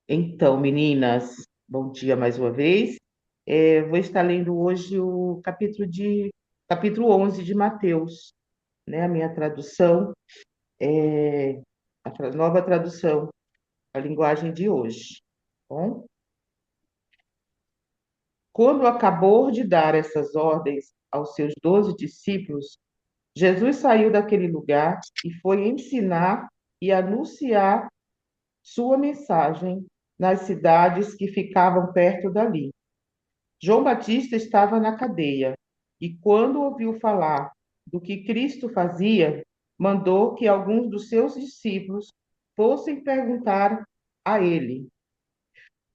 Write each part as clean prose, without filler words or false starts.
Então, meninas, bom dia mais uma vez. Vou estar lendo hoje o capítulo 11 de Mateus, né? A minha tradução é nova tradução, a linguagem de hoje. Bom, quando acabou de dar essas ordens aos seus 12 discípulos, Jesus saiu daquele lugar e foi ensinar e anunciar sua mensagem nas cidades que ficavam perto dali. João Batista estava na cadeia e, quando ouviu falar do que Cristo fazia, mandou que alguns dos seus discípulos fossem perguntar a ele: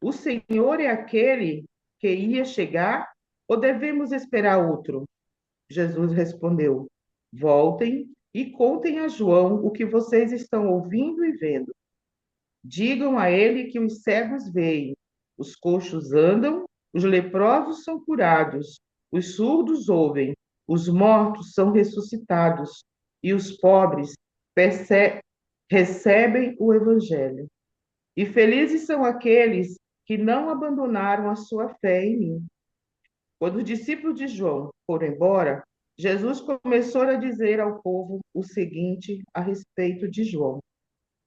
O Senhor é aquele que ia chegar ou devemos esperar outro? Jesus respondeu: Voltem e contem a João o que vocês estão ouvindo e vendo. Digam a ele que os cegos veem, os coxos andam, os leprosos são curados, os surdos ouvem, os mortos são ressuscitados e os pobres recebem o evangelho. E felizes são aqueles que não abandonaram a sua fé em mim. Quando os discípulos de João foram embora, Jesus começou a dizer ao povo o seguinte a respeito de João: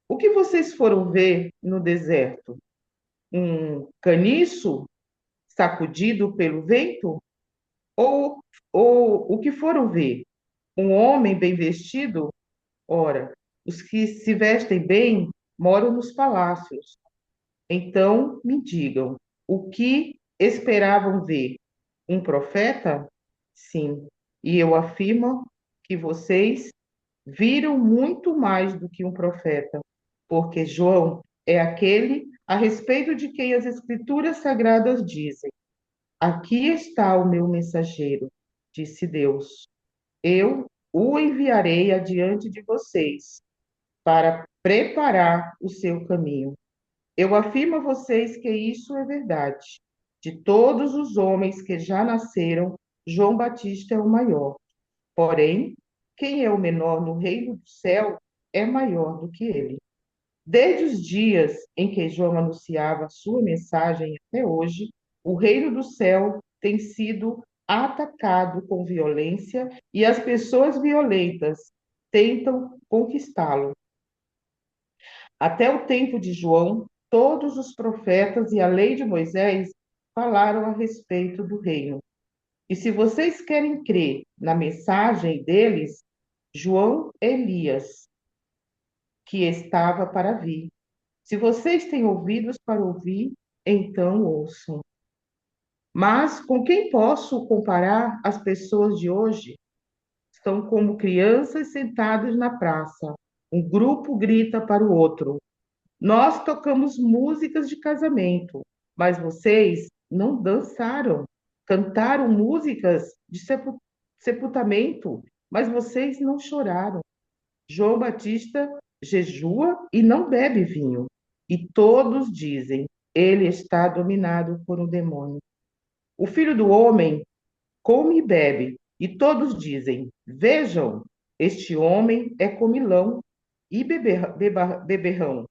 O que vocês foram ver no deserto? Um caniço sacudido pelo vento? Ou, ou o que foram ver? Um homem bem vestido? Ora, os que se vestem bem moram nos palácios. Então me digam, o que esperavam ver? Um profeta? Sim, e eu afirmo que vocês viram muito mais do que um profeta, porque João é aquele a respeito de quem as Escrituras Sagradas dizem: Aqui está o meu mensageiro, disse Deus. Eu o enviarei adiante de vocês para preparar o seu caminho. Eu afirmo a vocês que isso é verdade. De todos os homens que já nasceram, João Batista é o maior. Porém, quem é o menor no reino do céu é maior do que ele. Desde os dias em que João anunciava a sua mensagem até hoje, o reino do céu tem sido atacado com violência e as pessoas violentas tentam conquistá-lo. Até o tempo de João, todos os profetas e a lei de Moisés falaram a respeito do reino. E se vocês querem crer na mensagem deles, João Elias, que estava para vir. Se vocês têm ouvidos para ouvir, então ouçam. Mas com quem posso comparar as pessoas de hoje? Estão como crianças sentadas na praça. Um grupo grita para o outro: Nós tocamos músicas de casamento, mas vocês não dançaram. Cantaram músicas de sepultamento, mas vocês não choraram. João Batista jejua e não bebe vinho. E todos dizem: ele está dominado por um demônio. O filho do homem come e bebe. E todos dizem: vejam, este homem é comilão e beberrão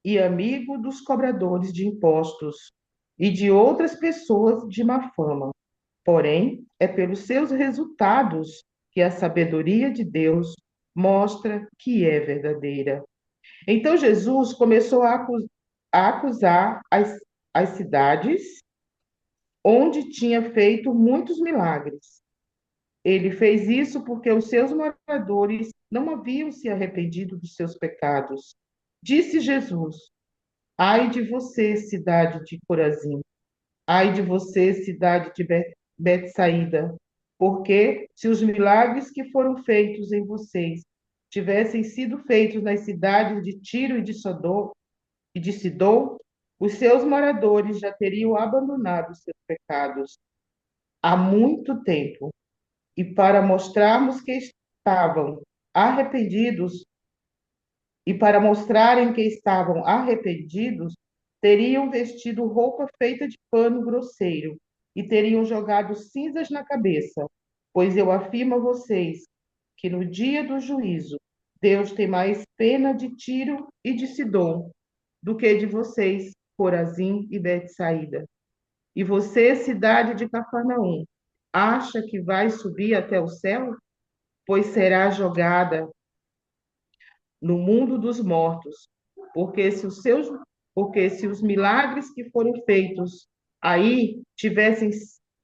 e amigo dos cobradores de impostos e de outras pessoas de má fama. Porém, é pelos seus resultados que a sabedoria de Deus mostra que é verdadeira. Então, Jesus começou a acusar as cidades onde tinha feito muitos milagres. Ele fez isso porque os seus moradores não haviam se arrependido dos seus pecados. Disse Jesus: Ai de você, cidade de Corazim! Ai de você, cidade de Betsaída! Porque se os milagres que foram feitos em vocês tivessem sido feitos nas cidades de Tiro e de Sidom, os seus moradores já teriam abandonado os seus pecados há muito tempo. E para mostrarmos que estavam arrependidos, e para mostrarem que estavam arrependidos, teriam vestido roupa feita de pano grosseiro e teriam jogado cinzas na cabeça. Pois eu afirmo a vocês que no dia do juízo, Deus tem mais pena de Tiro e de Sidom do que de vocês, Corazim e Betsaída. E você, cidade de Cafarnaum, acha que vai subir até o céu? Pois será jogada no mundo dos mortos, porque se os seus, porque se os milagres que foram feitos aí tivessem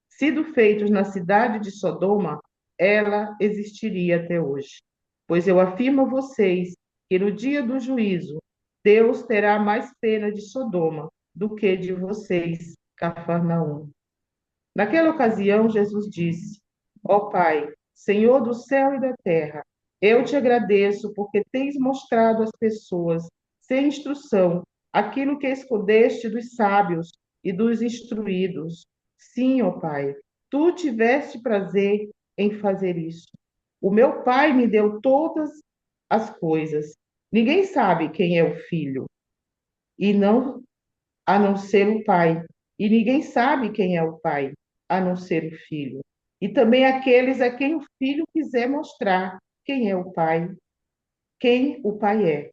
sido feitos na cidade de Sodoma, ela existiria até hoje. Pois eu afirmo a vocês que no dia do juízo, Deus terá mais pena de Sodoma do que de vocês, Cafarnaum. Naquela ocasião, Jesus disse: Ó Pai, Senhor do céu e da terra, eu te agradeço porque tens mostrado às pessoas, sem instrução, aquilo que escondeste dos sábios e dos instruídos. Sim, ó Pai, tu tiveste prazer em fazer isso. O meu Pai me deu todas as coisas. Ninguém sabe quem é o filho, e não a não ser o Pai. E ninguém sabe quem é o Pai, a não ser o Filho. E também aqueles a quem o Filho quiser mostrar quem é o Pai, quem o Pai é.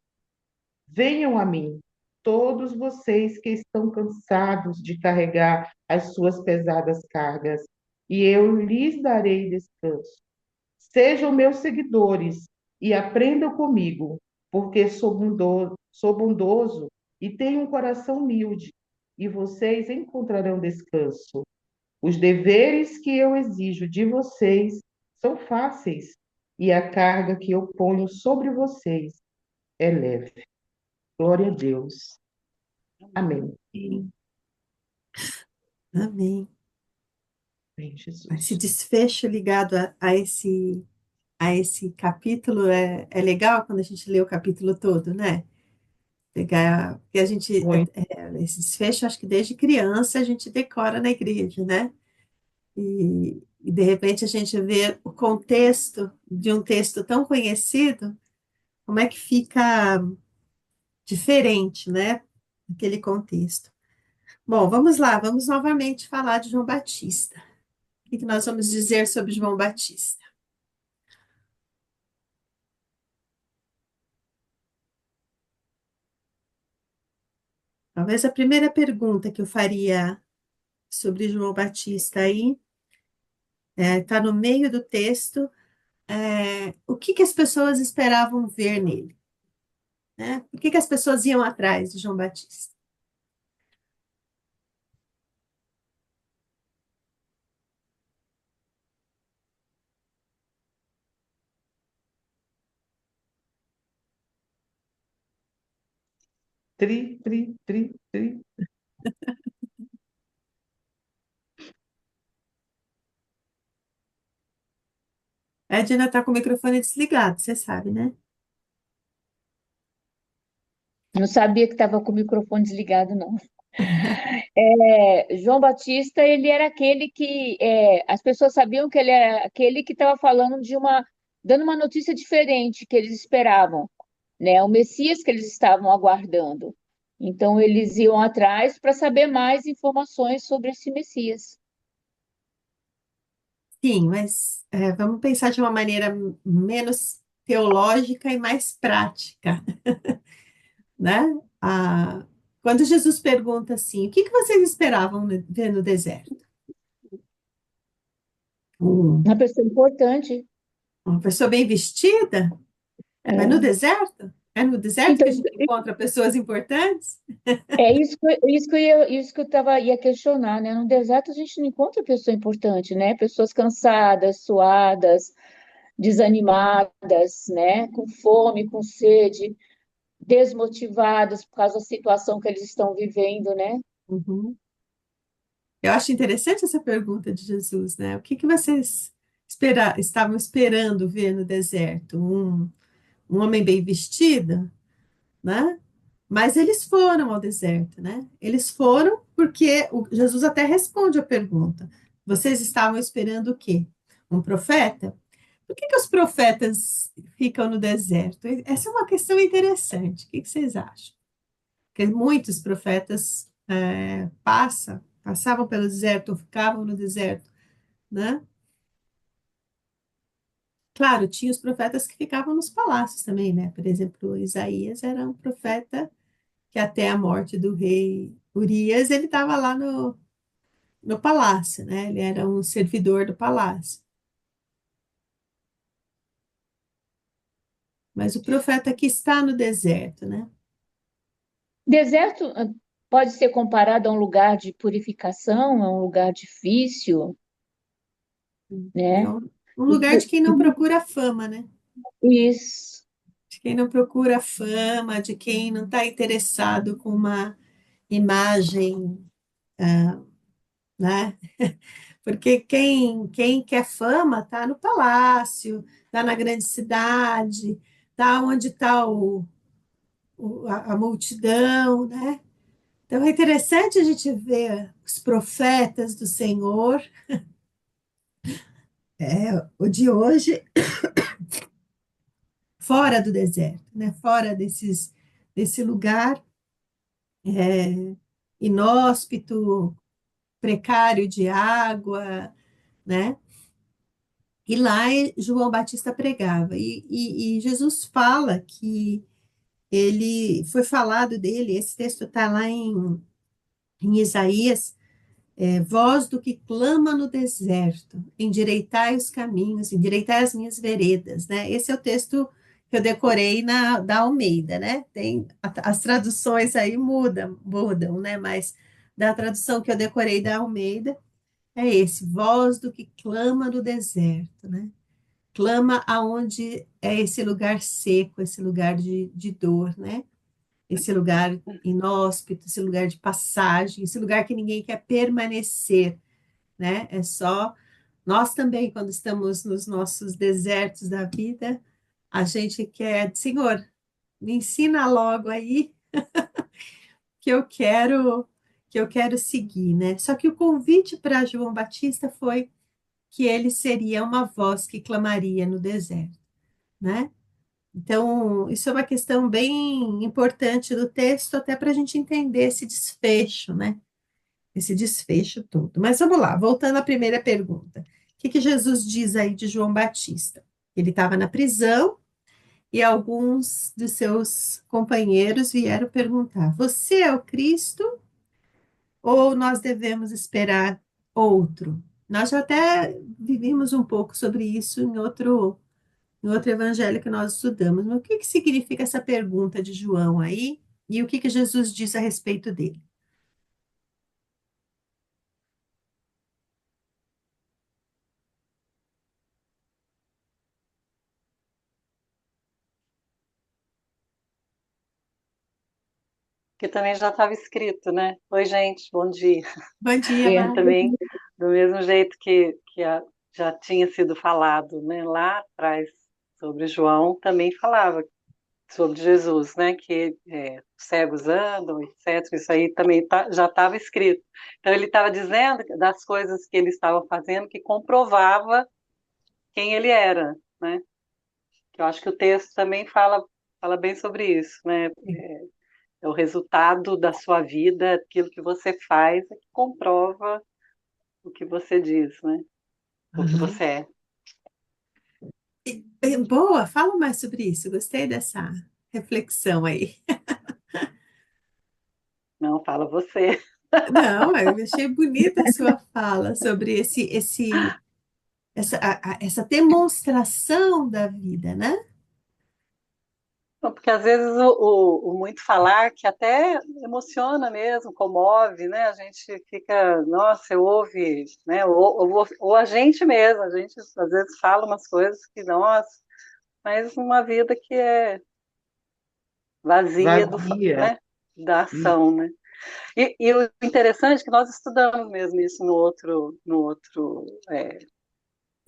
Venham a mim, todos vocês que estão cansados de carregar as suas pesadas cargas, e eu lhes darei descanso. Sejam meus seguidores e aprendam comigo, porque sou bondoso e tenho um coração humilde, e vocês encontrarão descanso. Os deveres que eu exijo de vocês são fáceis, e a carga que eu ponho sobre vocês é leve. Glória a Deus. Amém. Amém. Amém. Amém, Esse Jesus. desfecho ligado a esse capítulo é legal quando a gente lê o capítulo todo, né? Pegar, porque a gente, Muito. esse desfecho, acho que desde criança a gente decora na igreja, né? E de repente a gente vê o contexto de um texto tão conhecido, como é que fica diferente, né? Aquele contexto. Bom, vamos lá, vamos novamente falar de João Batista. O que que nós vamos dizer sobre João Batista? Talvez a primeira pergunta que eu faria sobre João Batista aí está no meio do texto. O que que as pessoas esperavam ver nele, né? Por que que as pessoas iam atrás de João Batista? Tri, tri, tri, tri. A Edna está com o microfone desligado, você sabe, né? Não sabia que estava com o microfone desligado, não. João Batista, ele era aquele que as pessoas sabiam que ele era aquele que estava falando dando uma notícia diferente que eles esperavam, né? O Messias que eles estavam aguardando. Então eles iam atrás para saber mais informações sobre esse Messias. Sim, mas vamos pensar de uma maneira menos teológica e mais prática, né? Ah, quando Jesus pergunta assim, o que que vocês esperavam ver no deserto? Uma pessoa importante. Uma pessoa bem vestida? Mas no É. deserto? É no deserto que Então, a gente encontra pessoas importantes? é isso que eu ia questionar, né? No deserto a gente não encontra pessoa importante, né? Pessoas cansadas, suadas, desanimadas, né? Com fome, com sede, desmotivadas por causa da situação que eles estão vivendo, né? Uhum. Eu acho interessante essa pergunta de Jesus, né? O que que vocês estavam esperando ver no deserto? Um homem bem vestido, né? Mas eles foram ao deserto, né? Eles foram porque Jesus até responde a pergunta. Vocês estavam esperando o quê? Um profeta? Por que que os profetas ficam no deserto? Essa é uma questão interessante. O que que vocês acham? Porque muitos profetas passavam pelo deserto ou ficavam no deserto, né? Claro, tinha os profetas que ficavam nos palácios também, né? Por exemplo, Isaías era um profeta que até a morte do rei Urias, ele estava lá no palácio, né? Ele era um servidor do palácio. Mas o profeta que está no deserto, né? Deserto pode ser comparado a um lugar de purificação, a um lugar difícil, É né? um lugar de quem não procura fama, né? Isso. De quem não procura fama, de quem não está interessado com uma imagem, né? Porque quem quer fama está no palácio, está na grande cidade, está onde está a multidão, né? Então é interessante a gente ver os profetas do Senhor, o de hoje, fora do deserto, né? Fora desse lugar inóspito, precário de água, né? E lá João Batista pregava. E Jesus fala que ele foi falado dele, esse texto está lá em Isaías, voz do que clama no deserto, endireitai os caminhos, endireitai as minhas veredas, né? Esse é o texto que eu decorei da Almeida, né? As traduções aí mudam, né? Mas da tradução que eu decorei da Almeida é esse, voz do que clama no deserto, né? Clama aonde é esse lugar seco, esse lugar de dor, né? Esse lugar inóspito, esse lugar de passagem, esse lugar que ninguém quer permanecer, né? É só nós também, quando estamos nos nossos desertos da vida, a gente quer, Senhor, me ensina logo aí que eu quero seguir, né? Só que o convite para João Batista foi que ele seria uma voz que clamaria no deserto, né? Então, isso é uma questão bem importante do texto, até para a gente entender esse desfecho, né? Esse desfecho todo. Mas vamos lá, voltando à primeira pergunta. O que Jesus diz aí de João Batista? Ele estava na prisão e alguns dos seus companheiros vieram perguntar: Você é o Cristo ou nós devemos esperar outro? Nós já até vivimos um pouco sobre isso em outro evangelho que nós estudamos. Mas o que significa essa pergunta de João aí? E o que Jesus diz a respeito dele? Que também já estava escrito, né? Oi, gente, bom dia. Bom dia, É. E Mara. também, do mesmo jeito que já tinha sido falado, né? Lá atrás sobre João, também falava sobre Jesus, né? Que os cegos andam, etc. Isso aí também já estava escrito. Então ele estava dizendo das coisas que ele estava fazendo que comprovava quem ele era, né? Que eu acho que o texto também fala bem sobre isso, né? É o resultado da sua vida, aquilo que você faz é que comprova o que você diz, né? O que Aham. você é. Boa, fala mais sobre isso. Gostei dessa reflexão aí. Não, fala você. Não, eu achei bonita a sua fala sobre essa demonstração da vida, né? Porque às vezes o muito falar que até emociona mesmo, comove, né? A gente fica, nossa, ouve, né? Ou a gente mesmo, a gente às vezes fala umas coisas que, nossa, mas uma vida que é vazia Vazia. né? Da ação, né? E o interessante é que nós estudamos mesmo isso no outro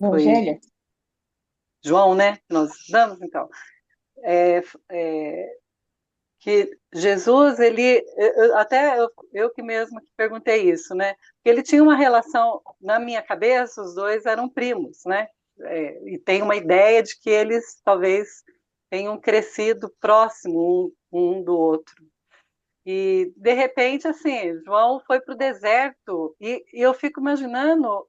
foi Evangelho? João, né? Que nós estudamos, então. É, é, que Jesus, eu que mesmo que perguntei isso, né? Que ele tinha uma relação, na minha cabeça, os dois eram primos, né? E tem uma ideia de que eles talvez tenham crescido próximo um do outro. E, de repente, assim, João foi para o deserto e eu fico imaginando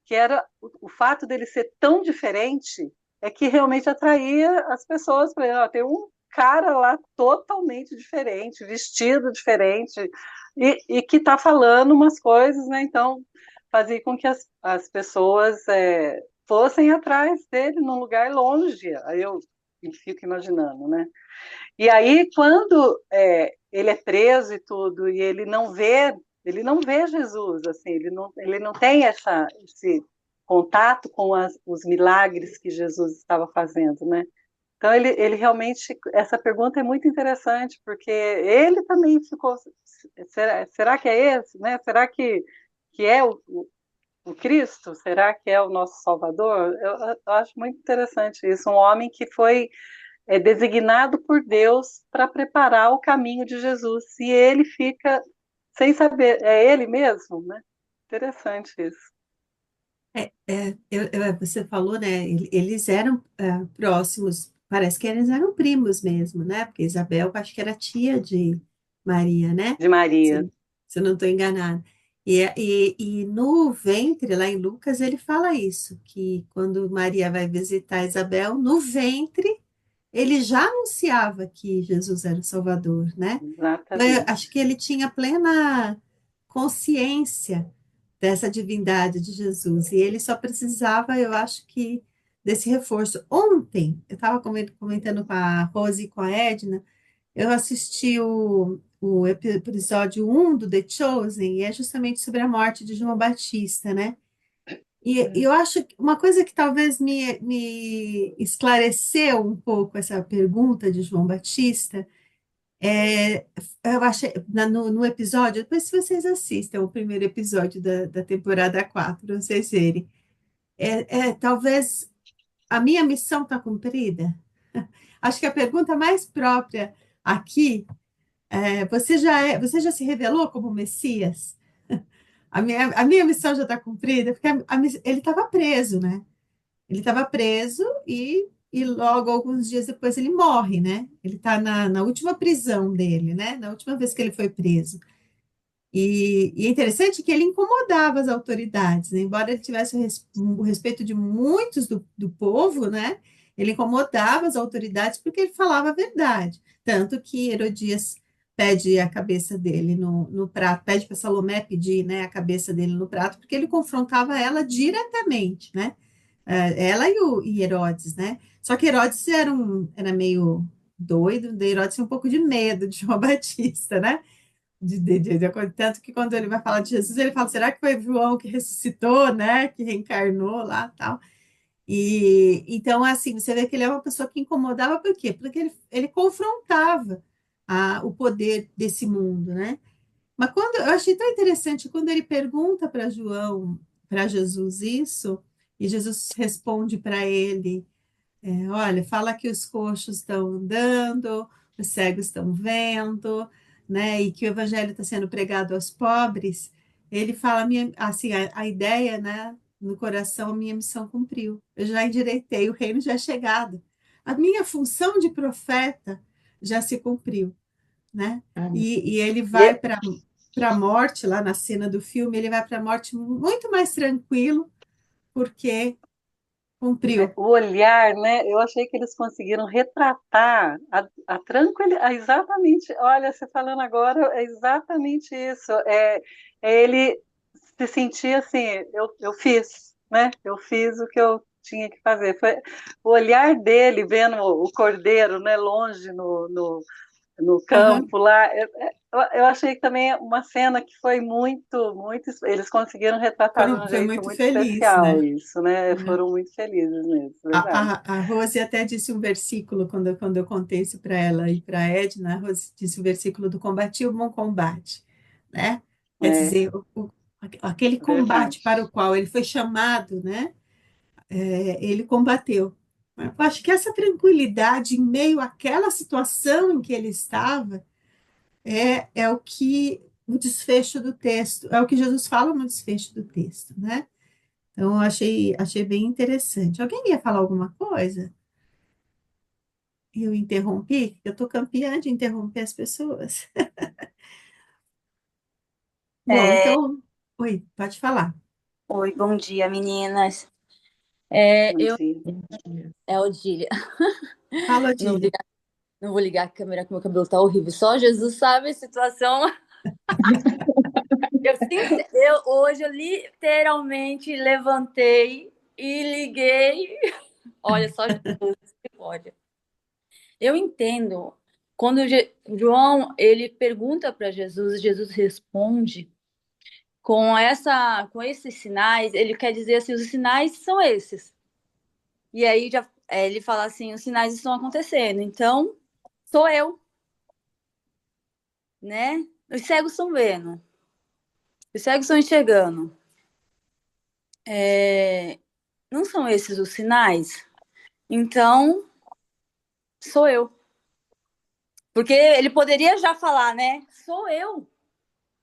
que era o fato dele ser tão diferente é que realmente atraía as pessoas para tem cara lá totalmente diferente, vestido diferente, e que está falando umas coisas, né? Então, fazia com que as pessoas fossem atrás dele num lugar longe. Aí eu fico imaginando, né? E aí, quando ele é preso e tudo, e ele não vê Jesus, assim, ele não tem esse contato com os milagres que Jesus estava fazendo, né? Então, ele realmente, essa pergunta é muito interessante, porque ele também ficou, será que é esse, né? Será que é o Cristo? Será que é o nosso Salvador? Eu acho muito interessante isso, um homem que foi designado por Deus para preparar o caminho de Jesus. E ele fica sem saber, é ele mesmo, né? Interessante isso. Você falou, né? Eles eram próximos, parece que eles eram primos mesmo, né? Porque Isabel, acho que era tia de Maria, né? De Se, Maria. se eu não estou enganada. E no ventre, lá em Lucas, ele fala isso, que quando Maria vai visitar Isabel, no ventre, ele já anunciava que Jesus era o Salvador, né? Então, eu Exatamente. acho que ele tinha plena consciência dessa divindade de Jesus. E ele só precisava, eu acho que, desse reforço. Ontem, eu estava comentando com a Rose e com a Edna, eu assisti o episódio 1 do The Chosen, e é justamente sobre a morte de João Batista, né? E eu acho que uma coisa que talvez me esclareceu um pouco essa pergunta de João Batista é, eu achei, no episódio, depois se vocês assistem o primeiro episódio da temporada 4 para vocês verem, talvez a minha missão está cumprida? Acho que a pergunta mais própria aqui você já se revelou como Messias? A minha missão já está cumprida, porque ele estava preso, né? Ele estava preso e logo, alguns dias depois, ele morre, né? Ele está na última prisão dele, né? Na última vez que ele foi preso. E é interessante que ele incomodava as autoridades, né? Embora ele tivesse o respeito de muitos do povo, né? Ele incomodava as autoridades porque ele falava a verdade. Tanto que Herodias pede a cabeça dele no prato, pede para Salomé pedir, né, a cabeça dele no prato, porque ele confrontava ela diretamente, né? Ela e Herodes, né? Só que Herodes era meio doido, de Herodes tinha um pouco de medo de João Batista, né? Tanto que quando ele vai falar de Jesus, ele fala, será que foi João que ressuscitou, né? Que reencarnou lá, tal. E então, assim, você vê que ele é uma pessoa que incomodava, por quê? Porque ele confrontava o poder desse mundo, né? Mas quando eu achei tão interessante quando ele pergunta para João, para Jesus isso, e Jesus responde para ele. Olha, fala que os coxos estão andando, os cegos estão vendo, né? E que o evangelho está sendo pregado aos pobres. Ele fala, assim, a ideia, né? No coração, a minha missão cumpriu. Eu já endireitei, o reino já é chegado. A minha função de profeta já se cumpriu, né? Amém. E ele vai E, para a morte, lá na cena do filme, ele vai para a morte muito mais tranquilo, porque cumpriu. o olhar, né? Eu achei que eles conseguiram retratar a tranquilidade. Exatamente, olha, você falando agora, é exatamente isso. É ele se sentir assim, eu fiz, né? Eu fiz o que eu tinha que fazer. Foi o olhar dele vendo o cordeiro, né? Longe no Aham. campo lá. Eu achei que também uma cena que foi muito, muito. Eles conseguiram retratar de um Foi jeito muito muito feliz, especial né? isso, né? É. Foram muito felizes mesmo, verdade. A Rose até disse um versículo, quando eu contei isso para ela e para a Edna, a Rose disse o versículo do combati o bom combate, né? Quer É, dizer, aquele verdade. combate para o qual ele foi chamado, né? Ele combateu. Eu acho que essa tranquilidade em meio àquela situação em que ele estava é o desfecho do texto, é o que Jesus fala no desfecho do texto, né? Então, eu achei bem interessante. Alguém ia falar alguma coisa? Eu interrompi? Eu estou campeã de interromper as pessoas. Bom, É, então, oi, pode falar. oi, bom dia, meninas. Bom Eu dia. Bom dia. é Odília. Fala, No, Dília. Não vou ligar a câmera, que meu cabelo tá horrível. Só Jesus sabe a situação. Hoje eu literalmente levantei e liguei. Olha, só Jesus que pode. Eu entendo. Quando João ele pergunta para Jesus, Jesus responde com esses sinais. Ele quer dizer assim, os sinais são esses. E aí ele fala assim, os sinais estão acontecendo. Então sou eu, né? Os cegos estão vendo, os cegos estão enxergando. Não são esses os sinais? Então sou eu. Porque ele poderia já falar, né? Sou eu,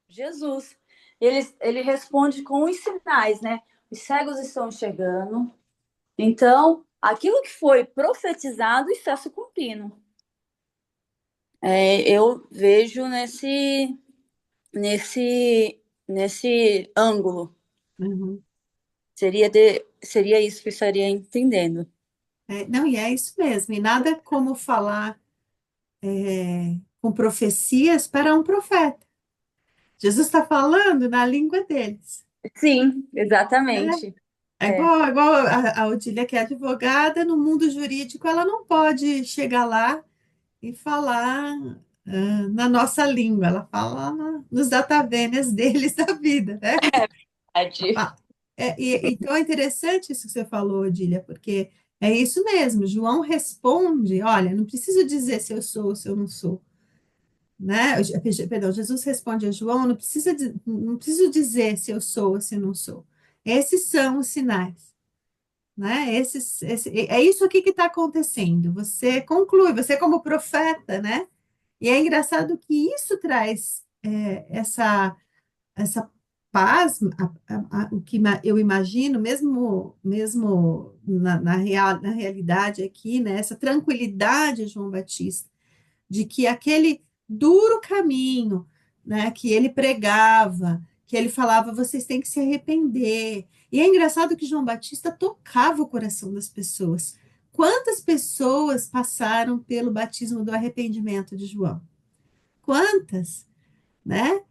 Jesus. Ele responde com os sinais, né? Os cegos estão enxergando. Então, aquilo que foi profetizado está se cumprindo. Eu vejo nesse ângulo. Uhum. Seria isso que eu estaria entendendo. Não, e é isso mesmo, e nada como falar com profecias para um profeta. Jesus está falando na língua deles, Sim, né? exatamente. É É, igual a Odília, que é advogada, no mundo jurídico, ela não pode chegar lá e falar na nossa língua, ela fala nos datavenes deles da vida, né? verdade. Ah, então é interessante isso que você falou, Odília, porque é isso mesmo. João responde: olha, não preciso dizer se eu sou ou se eu não sou, né? Perdão, Jesus responde a João: não preciso dizer se eu sou ou se eu não sou. Esses são os sinais, né? É isso aqui que está acontecendo. Você conclui, você como profeta, né? E é engraçado que isso traz essa paz, o que eu imagino, mesmo na realidade aqui, né, essa tranquilidade, João Batista, de que aquele duro caminho, né, que ele pregava, que ele falava, vocês têm que se arrepender. E é engraçado que João Batista tocava o coração das pessoas. Quantas pessoas passaram pelo batismo do arrependimento de João? Quantas? Né?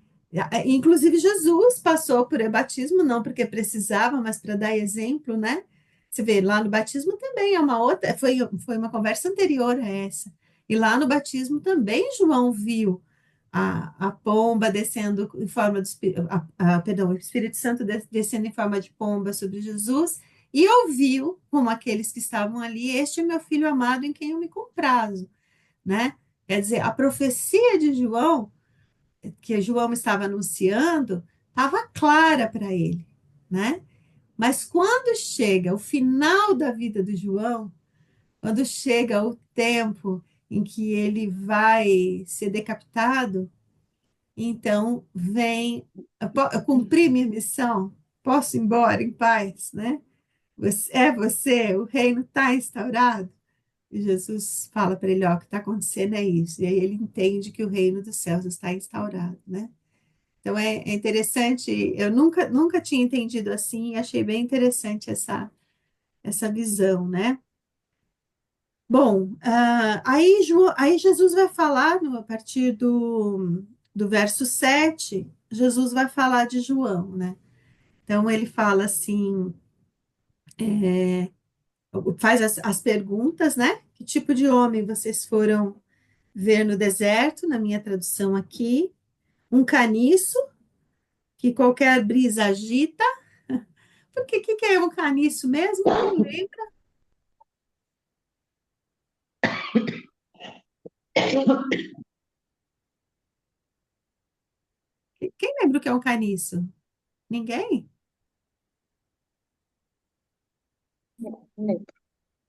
Inclusive Jesus passou por batismo, não porque precisava, mas para dar exemplo, né? Você vê, lá no batismo também é uma outra, foi uma conversa anterior a essa. E lá no batismo também João viu a pomba descendo em forma de, perdão, o Espírito Santo descendo em forma de pomba sobre Jesus e ouviu, como aqueles que estavam ali, este é meu filho amado em quem eu me comprazo, né? Quer dizer, a profecia de João que João estava anunciando estava clara para ele, né? Mas quando chega o final da vida do João, quando chega o tempo em que ele vai ser decapitado, então vem eu cumpri minha missão, posso ir embora em paz, né? Você, o reino está instaurado. E Jesus fala para ele, ó, o que está acontecendo é isso. E aí ele entende que o reino dos céus está instaurado, né? Então é interessante, eu nunca tinha entendido assim, e achei bem interessante essa visão, né? Bom, aí Jesus vai falar, a partir do verso 7, Jesus vai falar de João, né? Então ele fala assim, faz as perguntas, né? Que tipo de homem vocês foram ver no deserto, na minha tradução aqui? Um caniço que qualquer brisa agita. Porque o que é um caniço mesmo? Quem lembra? Quem lembra o que é um caniço? Ninguém?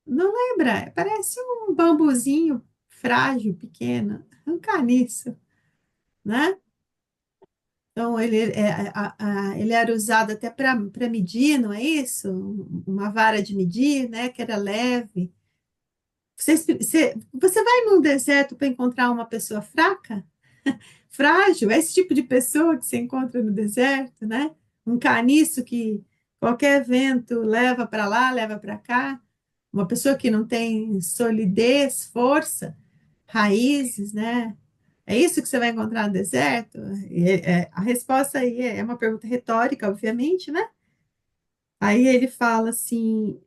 Não lembra? Parece um bambuzinho frágil, pequeno. Um caniço, né? Então, ele era usado até para medir, não é isso? Uma vara de medir, né? Que era leve. Você vai num deserto para encontrar uma pessoa fraca? Frágil, é esse tipo de pessoa que você encontra no deserto, né? Um caniço que qualquer vento leva para lá, leva para cá, uma pessoa que não tem solidez, força. raízes, né? É isso que você vai encontrar no deserto? A resposta aí é uma pergunta retórica, obviamente, né? Aí ele fala assim: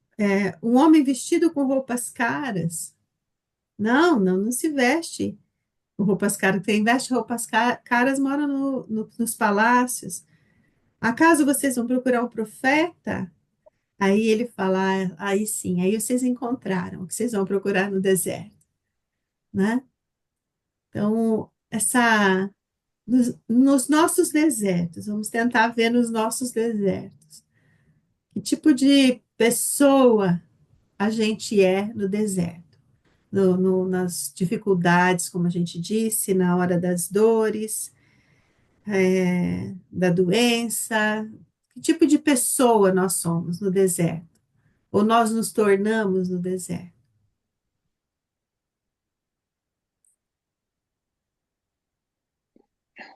um homem vestido com roupas caras. Não, não, não se veste com roupas caras. Quem veste roupas caras mora nos palácios. Acaso vocês vão procurar um profeta? Aí ele fala: aí sim, aí vocês encontraram o que vocês vão procurar no deserto, né? Então, nos nossos desertos, vamos tentar ver nos nossos desertos. Que tipo de pessoa a gente é no deserto? Nas dificuldades, como a gente disse, na hora das dores, da doença. Que tipo de pessoa nós somos no deserto? Ou nós nos tornamos no deserto?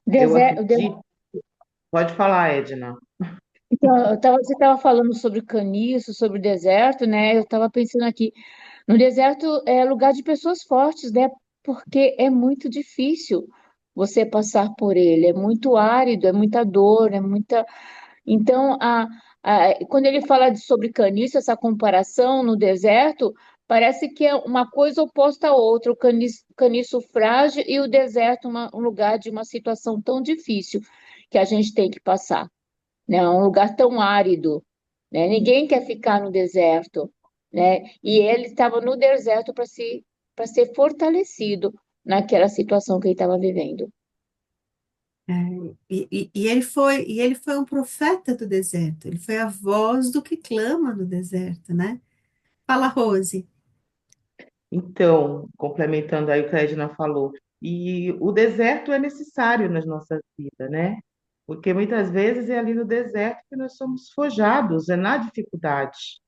Eu Deserto, acredito. Pode falar, Edna. então, você estava falando sobre caniço, sobre o deserto, né? Eu estava pensando aqui, no deserto é lugar de pessoas fortes, né? Porque é muito difícil você passar por ele, é muito árido, é muita dor, é muita. Então, quando ele fala sobre caniço, essa comparação no deserto, parece que é uma coisa oposta à outra, o caniço frágil e o deserto, um lugar de uma situação tão difícil que a gente tem que passar, né? É um lugar tão árido, né? Ninguém quer ficar no deserto, né? E ele estava no deserto para ser fortalecido naquela situação que ele estava vivendo. É, e ele foi um profeta do deserto, ele foi a voz do que clama no deserto, né? Fala, Rose. Então, complementando aí o que a Edna falou, e o deserto é necessário nas nossas vidas, né? Porque muitas vezes é ali no deserto que nós somos forjados, é na dificuldade.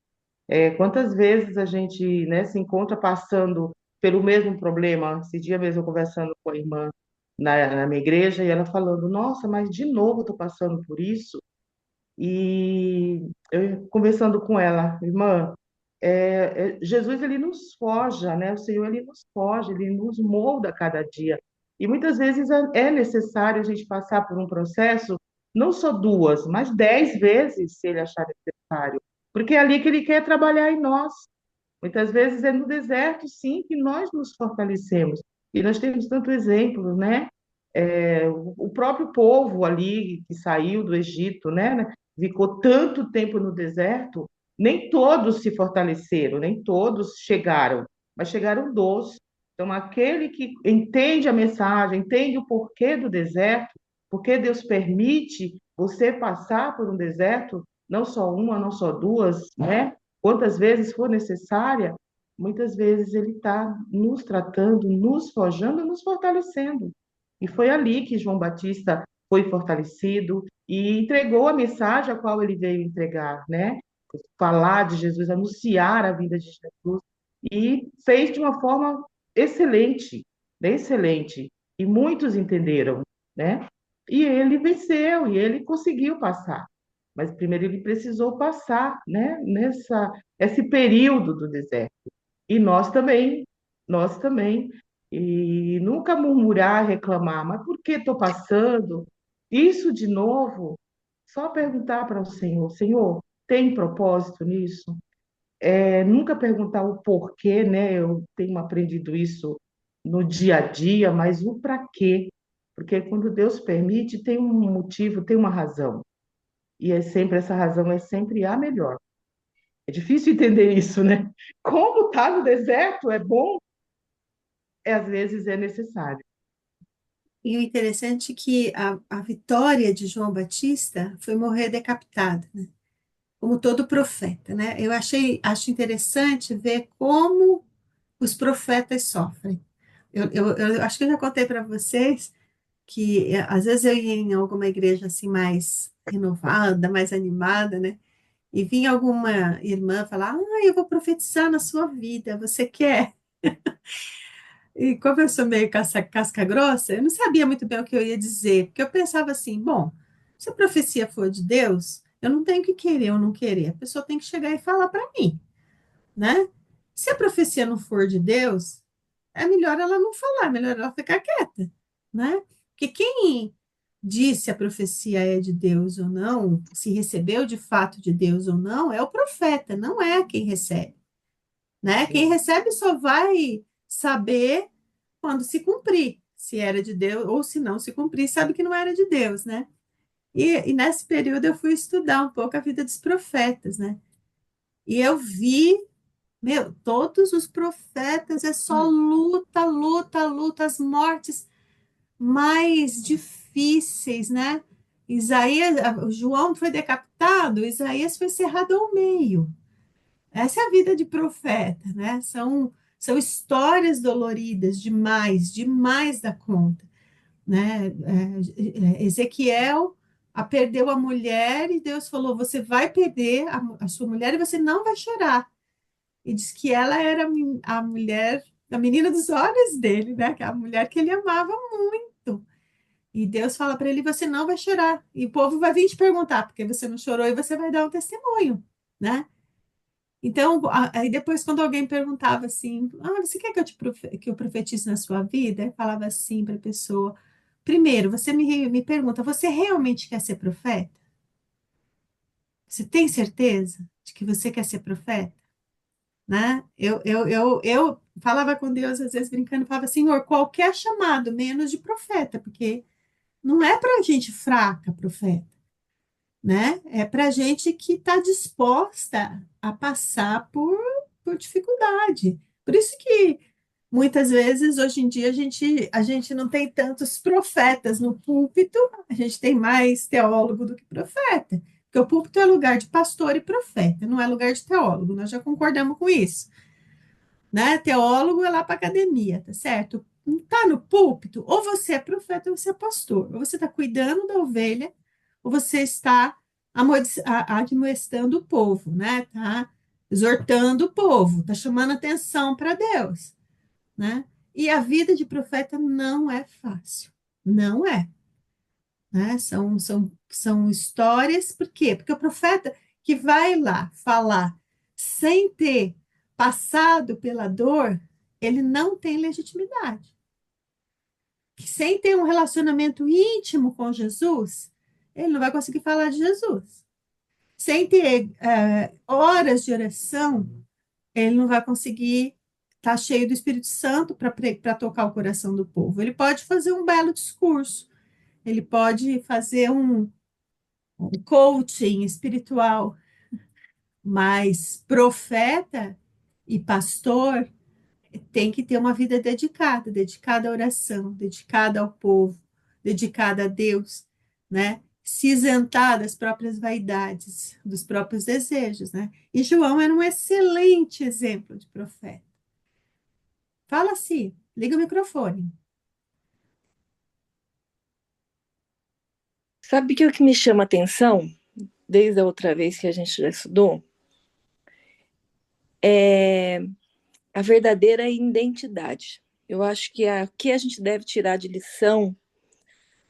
Quantas vezes a gente, né, se encontra passando pelo mesmo problema? Esse dia mesmo eu conversando com a irmã na minha igreja e ela falando, nossa, mas de novo eu estou passando por isso. E eu conversando com ela, irmã, Jesus ele nos forja, né? O Senhor ele nos forja, ele nos molda a cada dia. E muitas vezes é necessário a gente passar por um processo, não só duas, mas 10 vezes, se ele achar necessário, porque é ali que ele quer trabalhar em nós. Muitas vezes é no deserto, sim, que nós nos fortalecemos. E nós temos tanto exemplo, né? O próprio povo ali que saiu do Egito, né? Ficou tanto tempo no deserto, nem todos se fortaleceram, nem todos chegaram, mas chegaram 12. Então, aquele que entende a mensagem, entende o porquê do deserto, porque Deus permite você passar por um deserto, não só uma, não só duas, né? Quantas vezes for necessária, muitas vezes Ele está nos tratando, nos forjando, nos fortalecendo. E foi ali que João Batista foi fortalecido e entregou a mensagem a qual ele veio entregar, né? Falar de Jesus, anunciar a vida de Jesus, e fez de uma forma excelente, né? Excelente. E muitos entenderam, né? E ele venceu, e ele conseguiu passar. Mas primeiro ele precisou passar, né? Esse período do deserto. E nós também. E nunca murmurar, reclamar, mas por que estou passando? Isso de novo, só perguntar para o Senhor, Senhor, tem propósito nisso? Nunca perguntar o porquê, né? Eu tenho aprendido isso no dia a dia, mas o para quê? Porque quando Deus permite, tem um motivo, tem uma razão. E essa razão é sempre a melhor. É difícil entender isso, né? Como tá no deserto é bom, às vezes é necessário. E o interessante é que a vitória de João Batista foi morrer decapitado, né? Como todo profeta, né? Acho interessante ver como os profetas sofrem. Eu acho que eu já contei para vocês que às vezes eu ia em alguma igreja assim mais renovada, mais animada, né? E vinha alguma irmã falar: eu vou profetizar na sua vida, você quer? E como eu sou meio casca grossa, eu não sabia muito bem o que eu ia dizer, porque eu pensava assim: bom, se a profecia for de Deus, eu não tenho que querer ou não querer, a pessoa tem que chegar e falar para mim, né? Se a profecia não for de Deus, é melhor ela não falar, é melhor ela ficar quieta, né? Porque quem diz se a profecia é de Deus ou não, se recebeu de fato de Deus ou não, é o profeta, não é quem recebe, né? Quem recebe só vai saber quando se cumprir, se era de Deus ou se não se cumprir, sabe que não era de Deus, né? E nesse período eu fui estudar um pouco a vida dos profetas, né? E eu vi, meu, todos os profetas é só luta, luta, luta, as mortes mais difíceis, né? Isaías, o João foi decapitado, Isaías foi cerrado ao meio. Essa é a vida de profeta, né? São histórias doloridas demais, demais da conta, né? Ezequiel perdeu a mulher e Deus falou: você vai perder a sua mulher e você não vai chorar. E diz que ela era a mulher, a menina dos olhos dele, né? Que é a mulher que ele amava muito. E Deus fala para ele: você não vai chorar. E o povo vai vir te perguntar porque você não chorou e você vai dar um testemunho, né? Então, aí depois, quando alguém perguntava assim, você quer que que eu profetize na sua vida? Eu falava assim para a pessoa: primeiro, você me pergunta, você realmente quer ser profeta? Você tem certeza de que você quer ser profeta? Né? Eu falava com Deus, às vezes brincando, falava: Senhor, qualquer chamado, menos de profeta, porque não é para gente fraca, profeta, né? É para gente que está disposta a passar por dificuldade. Por isso que muitas vezes, hoje em dia, a gente não tem tantos profetas no púlpito, a gente tem mais teólogo do que profeta. Porque o púlpito é lugar de pastor e profeta, não é lugar de teólogo, nós já concordamos com isso, né? Teólogo é lá para academia, tá certo? Tá no púlpito, ou você é profeta ou você é pastor, ou você está cuidando da ovelha, ou você está admoestando o povo, né? Tá exortando o povo, tá chamando atenção para Deus, né? E a vida de profeta não é fácil, não é, né? São histórias, por quê? Porque o profeta que vai lá falar sem ter passado pela dor, ele não tem legitimidade. Sem ter um relacionamento íntimo com Jesus, ele não vai conseguir falar de Jesus. Sem ter horas de oração, ele não vai conseguir estar cheio do Espírito Santo para tocar o coração do povo. Ele pode fazer um belo discurso, ele pode fazer um coaching espiritual, mas profeta e pastor tem que ter uma vida dedicada, dedicada à oração, dedicada ao povo, dedicada a Deus, né? Se isentar das próprias vaidades, dos próprios desejos, né? E João era um excelente exemplo de profeta. Fala assim, liga o microfone. Sabe que o que me chama a atenção, desde a outra vez que a gente já estudou, é a verdadeira identidade. Eu acho que o que a gente deve tirar de lição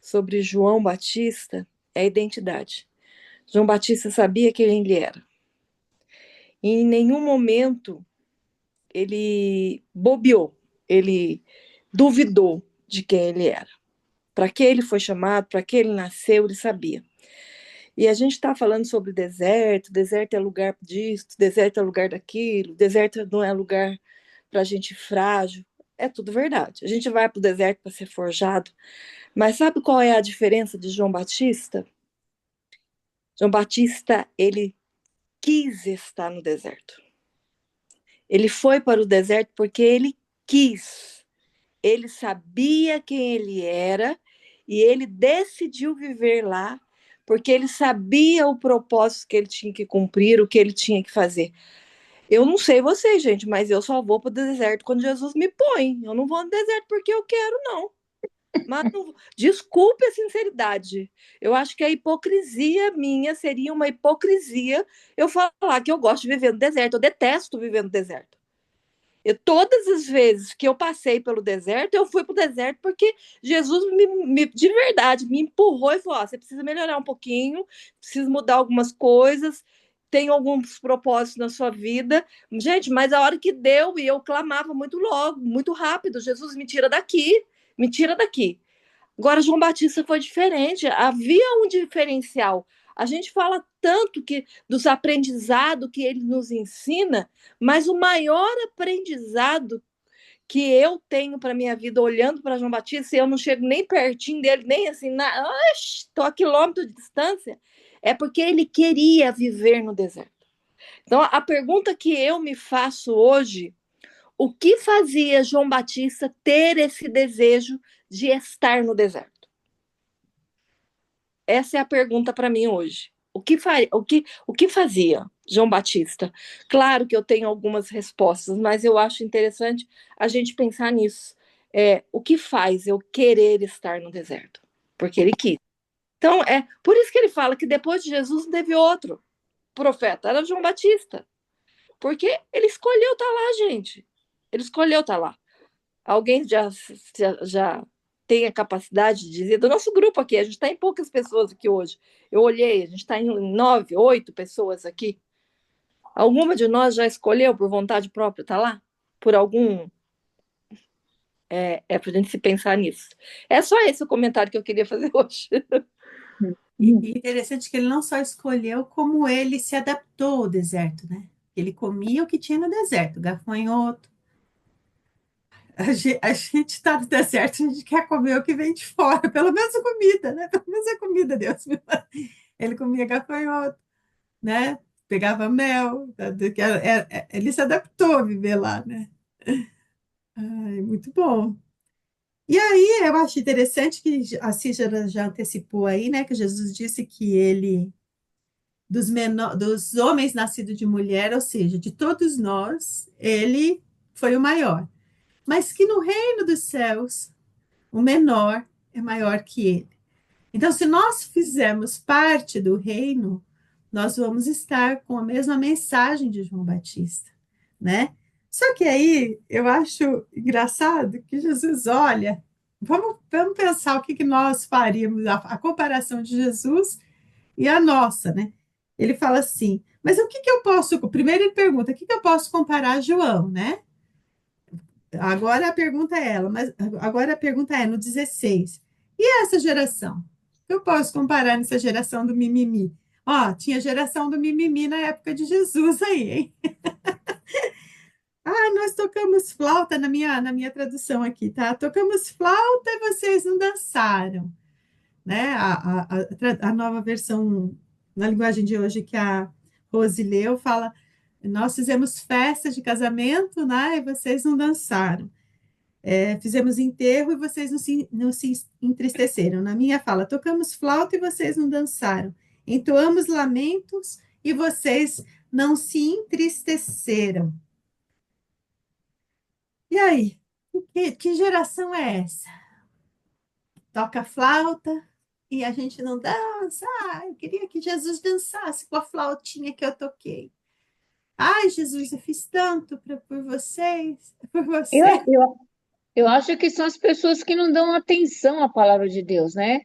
sobre João Batista é a identidade. João Batista sabia quem ele era. E em nenhum momento ele bobeou, ele duvidou de quem ele era. Para que ele foi chamado, para que ele nasceu, ele sabia. E a gente está falando sobre deserto é lugar disso, deserto é lugar daquilo, deserto não é lugar para gente frágil. É tudo verdade. A gente vai para o deserto para ser forjado. Mas sabe qual é a diferença de João Batista? João Batista, ele quis estar no deserto. Ele foi para o deserto porque ele quis. Ele sabia quem ele era e ele decidiu viver lá porque ele sabia o propósito que ele tinha que cumprir, o que ele tinha que fazer. Eu não sei vocês, gente, mas eu só vou para o deserto quando Jesus me põe. Eu não vou no deserto porque eu quero, não. Mas desculpe a sinceridade. Eu acho que a hipocrisia minha seria uma hipocrisia eu falar que eu gosto de viver no deserto. Eu detesto viver no deserto. Todas as vezes que eu passei pelo deserto, eu fui para o deserto porque Jesus de verdade me empurrou e falou: você precisa melhorar um pouquinho, precisa mudar algumas coisas, tem alguns propósitos na sua vida. Gente, mas a hora que deu, e eu clamava muito logo, muito rápido, Jesus, me tira daqui, me tira daqui. Agora, João Batista foi diferente, havia um diferencial. A gente fala tanto que dos aprendizados que ele nos ensina, mas o maior aprendizado que eu tenho para minha vida olhando para João Batista, e eu não chego nem pertinho dele, nem assim, estou a quilômetro de distância, é porque ele queria viver no deserto. Então, a pergunta que eu me faço hoje, o que fazia João Batista ter esse desejo de estar no deserto? Essa é a pergunta para mim hoje. O que fazia João Batista? Claro que eu tenho algumas respostas, mas eu acho interessante a gente pensar nisso. O que faz eu querer estar no deserto? Porque ele quis. Então, por isso que ele fala que depois de Jesus não teve outro profeta, era João Batista. Porque ele escolheu estar lá, gente. Ele escolheu estar lá. Alguém já tem a capacidade de dizer, do nosso grupo aqui, a gente está em poucas pessoas aqui hoje. Eu olhei, a gente está em 9, 8 pessoas aqui. Alguma de nós já escolheu por vontade própria estar lá? Por algum... para a gente se pensar nisso. É só esse o comentário que eu queria fazer hoje. E interessante que ele não só escolheu, como ele se adaptou ao deserto, né? Ele comia o que tinha no deserto, gafanhoto. A gente está no deserto, a gente quer comer o que vem de fora, pelo menos a comida, né? Pelo menos a comida, Deus. Ele comia gafanhoto, né? Pegava mel, ele se adaptou a viver lá, né? Ai, muito bom. E aí, eu acho interessante que a Cícera já antecipou aí, né? Que Jesus disse que ele dos homens nascidos de mulher, ou seja, de todos nós, ele foi o maior. Mas que no reino dos céus, o menor é maior que ele. Então, se nós fizermos parte do reino, nós vamos estar com a mesma mensagem de João Batista, né? Só que aí eu acho engraçado que Jesus olha, vamos pensar o que nós faríamos, a comparação de Jesus e a nossa, né? Ele fala assim, mas o que eu posso... Primeiro ele pergunta, o que eu posso comparar a João, né? Agora a pergunta é ela, mas agora a pergunta é no 16. E essa geração? Eu posso comparar nessa geração do mimimi? Ó, tinha geração do mimimi na época de Jesus aí, hein? Ah, nós tocamos flauta na minha tradução aqui, tá? Tocamos flauta e vocês não dançaram, né? A nova versão na linguagem de hoje que a Rose leu fala: nós fizemos festas de casamento, né? E vocês não dançaram. Fizemos enterro e vocês não se entristeceram. Na minha fala, tocamos flauta e vocês não dançaram. Entoamos lamentos e vocês não se entristeceram. E aí? Que geração é essa? Toca flauta e a gente não dança. Ah, eu queria que Jesus dançasse com a flautinha que eu toquei. Ai, Jesus, eu fiz tanto por vocês, por Eu, você. eu, eu acho que são as pessoas que não dão atenção à palavra de Deus, né?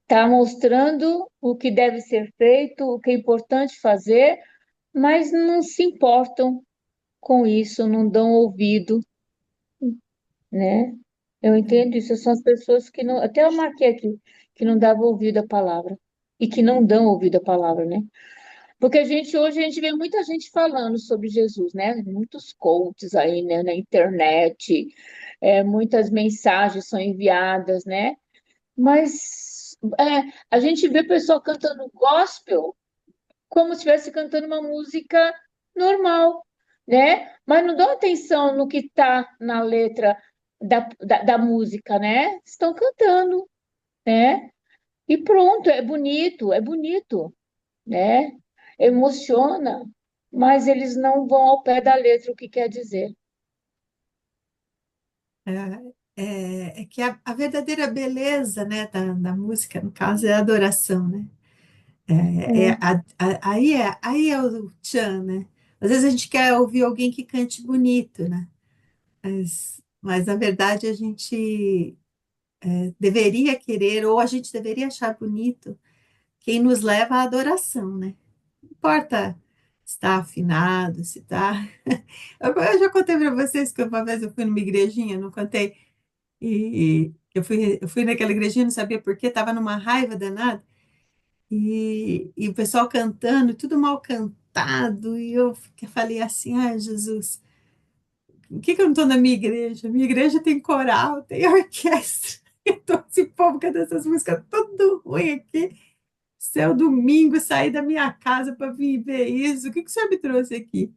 Tá mostrando o que deve ser feito, o que é importante fazer, mas não se importam com isso, não dão ouvido, né? Eu entendo isso, são as pessoas que não, até eu marquei aqui, que não davam ouvido à palavra e que não dão ouvido à palavra, né? Porque hoje a gente vê muita gente falando sobre Jesus, né? Muitos coaches aí, né, na internet, muitas mensagens são enviadas, né? Mas a gente vê pessoal cantando gospel como se estivesse cantando uma música normal, né? Mas não dão atenção no que está na letra da música, né? Estão cantando, né? E pronto, é bonito, né? Emociona, mas eles não vão ao pé da letra o que quer dizer. É que a verdadeira beleza, né, da música, no caso, é a adoração, né? Aí é o tchan, né? Às vezes a gente quer ouvir alguém que cante bonito, né? Mas na verdade a gente deveria querer, ou a gente deveria achar bonito quem nos leva à adoração, né? Não importa se está afinado, se está. Eu já contei para vocês que uma vez eu fui numa igrejinha, não contei, e eu fui naquela igrejinha, não sabia por quê, estava numa raiva danada, e o pessoal cantando, tudo mal cantado, e eu falei assim, ai, Jesus, por que que eu não estou na minha igreja? Minha igreja tem coral, tem orquestra, então esse povo canta essas músicas tudo ruim aqui. Seu domingo, sair da minha casa para vir ver isso, o que que o senhor me trouxe aqui?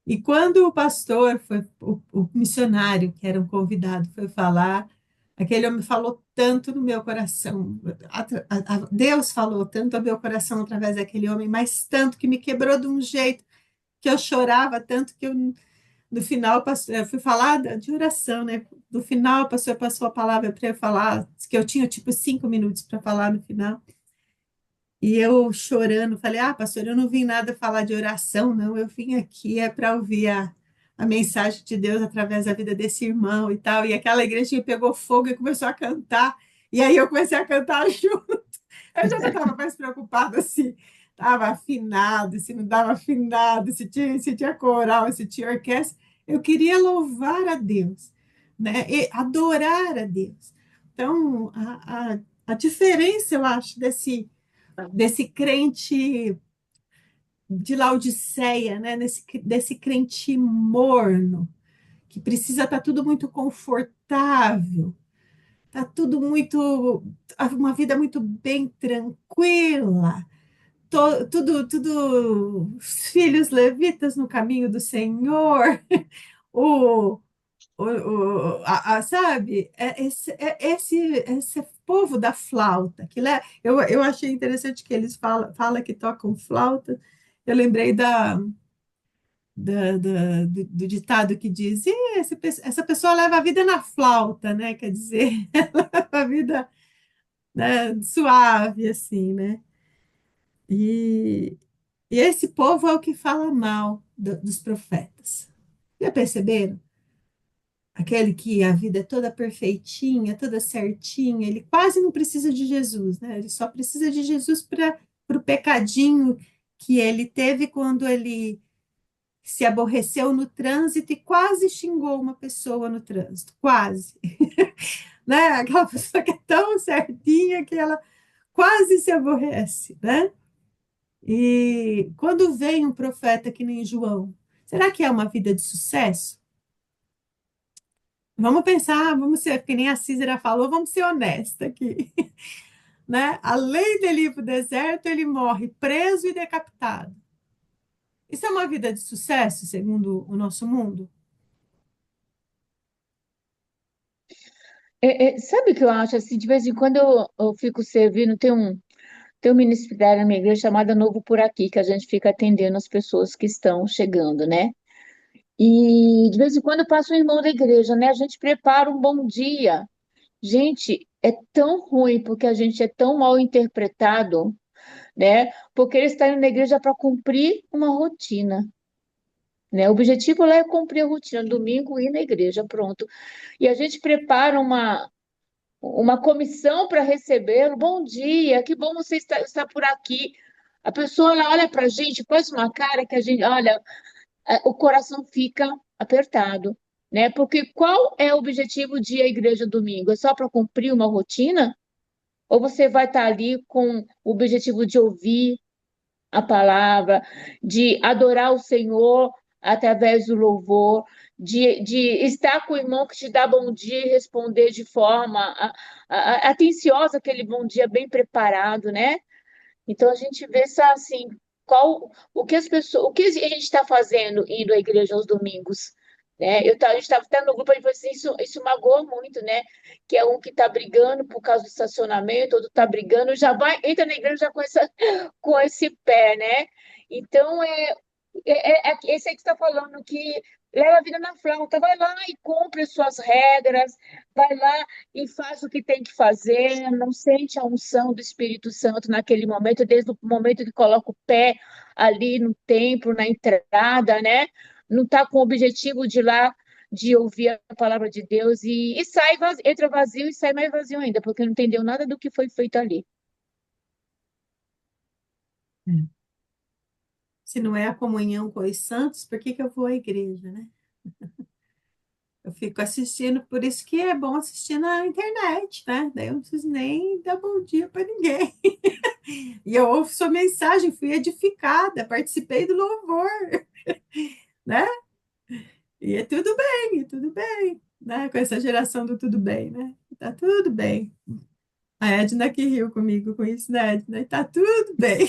E quando o pastor, o missionário, que era um convidado, foi falar, aquele homem falou tanto no meu coração, Deus falou tanto ao meu coração através daquele homem, mas tanto que me quebrou de um jeito que eu chorava, tanto que eu, no final, eu fui falar de oração, né? No final, o pastor passou a palavra para eu falar, que eu tinha tipo 5 minutos para falar no final. E eu chorando, falei: Ah, pastor, eu não vim nada falar de oração, não. Eu vim aqui para ouvir a mensagem de Deus através da vida desse irmão e tal. E aquela igrejinha pegou fogo e começou a cantar. E aí eu comecei a cantar junto. Eu já não estava mais preocupada se estava afinado, se não estava afinado, se tinha coral, se tinha orquestra. Eu queria louvar a Deus, né? E adorar a Deus. Então, a diferença, eu acho, desse crente de Laodiceia, né? Desse crente morno, que precisa estar tudo muito confortável, tá tudo muito, uma vida muito bem tranquila, tudo, os filhos levitas no caminho do Senhor, o, sabe, esse povo da flauta, eu achei interessante que eles fala que tocam flauta. Eu lembrei do ditado que diz: essa pessoa leva a vida na flauta, né? Quer dizer, ela leva a vida, né, suave, assim, né? E, e esse povo é o que fala mal dos profetas. Já perceberam? Aquele que a vida é toda perfeitinha, toda certinha, ele quase não precisa de Jesus, né? Ele só precisa de Jesus para o pecadinho que ele teve quando ele se aborreceu no trânsito e quase xingou uma pessoa no trânsito, quase, né? Aquela pessoa que é tão certinha que ela quase se aborrece, né? E quando vem um profeta que nem João, será que é uma vida de sucesso? Vamos pensar, vamos ser, que nem a Císera falou, vamos ser honesta aqui, né? Além dele ir para o deserto, ele morre preso e decapitado. Isso é uma vida de sucesso, segundo o nosso mundo? Sabe o que eu acho? Assim, de vez em quando eu fico servindo, tem um ministério na minha igreja chamada Novo Por Aqui, que a gente fica atendendo as pessoas que estão chegando, né? E de vez em quando passa um irmão da igreja, né? A gente prepara um bom dia. Gente, é tão ruim porque a gente é tão mal interpretado, né? Porque eles estão indo na igreja para cumprir uma rotina, né? O objetivo lá é cumprir a rotina, domingo ir na igreja, pronto. E a gente prepara uma comissão para recebê-lo. Bom dia, que bom você está por aqui. A pessoa ela olha para a gente, faz uma cara que a gente, olha, o coração fica apertado, né? Porque qual é o objetivo de ir à igreja domingo? É só para cumprir uma rotina? Ou você vai estar ali com o objetivo de ouvir a palavra, de adorar o Senhor através do louvor, de estar com o irmão que te dá bom dia e responder de forma atenciosa, aquele bom dia bem preparado, né? Então a gente vê só assim, o que as pessoas, o que a gente está fazendo indo à igreja aos domingos, né? A gente estava até no grupo, a gente falou assim, isso magoa muito, né? Que é um que está brigando por causa do estacionamento, outro está brigando, já vai, entra na igreja já com esse pé, né? Então esse aí que está falando que leva a vida na flauta, vai lá e cumpre as suas regras, vai lá e faz o que tem que fazer, não sente a unção do Espírito Santo naquele momento, desde o momento que coloca o pé ali no templo, na entrada, né? Não está com o objetivo de ir lá, de ouvir a palavra de Deus e sai vazio, entra vazio e sai mais vazio ainda, porque não entendeu nada do que foi feito ali. se não é a comunhão com os santos, por que que eu vou à igreja, né? Eu fico assistindo, por isso que é bom assistir na internet, né? Daí eu não preciso nem dar bom dia para ninguém. E eu ouço sua mensagem, fui edificada, participei do louvor, né? E é tudo bem, né? Com essa geração do tudo bem, né? Tá tudo bem. A Edna que riu comigo com isso, né, Edna? Tá tudo bem.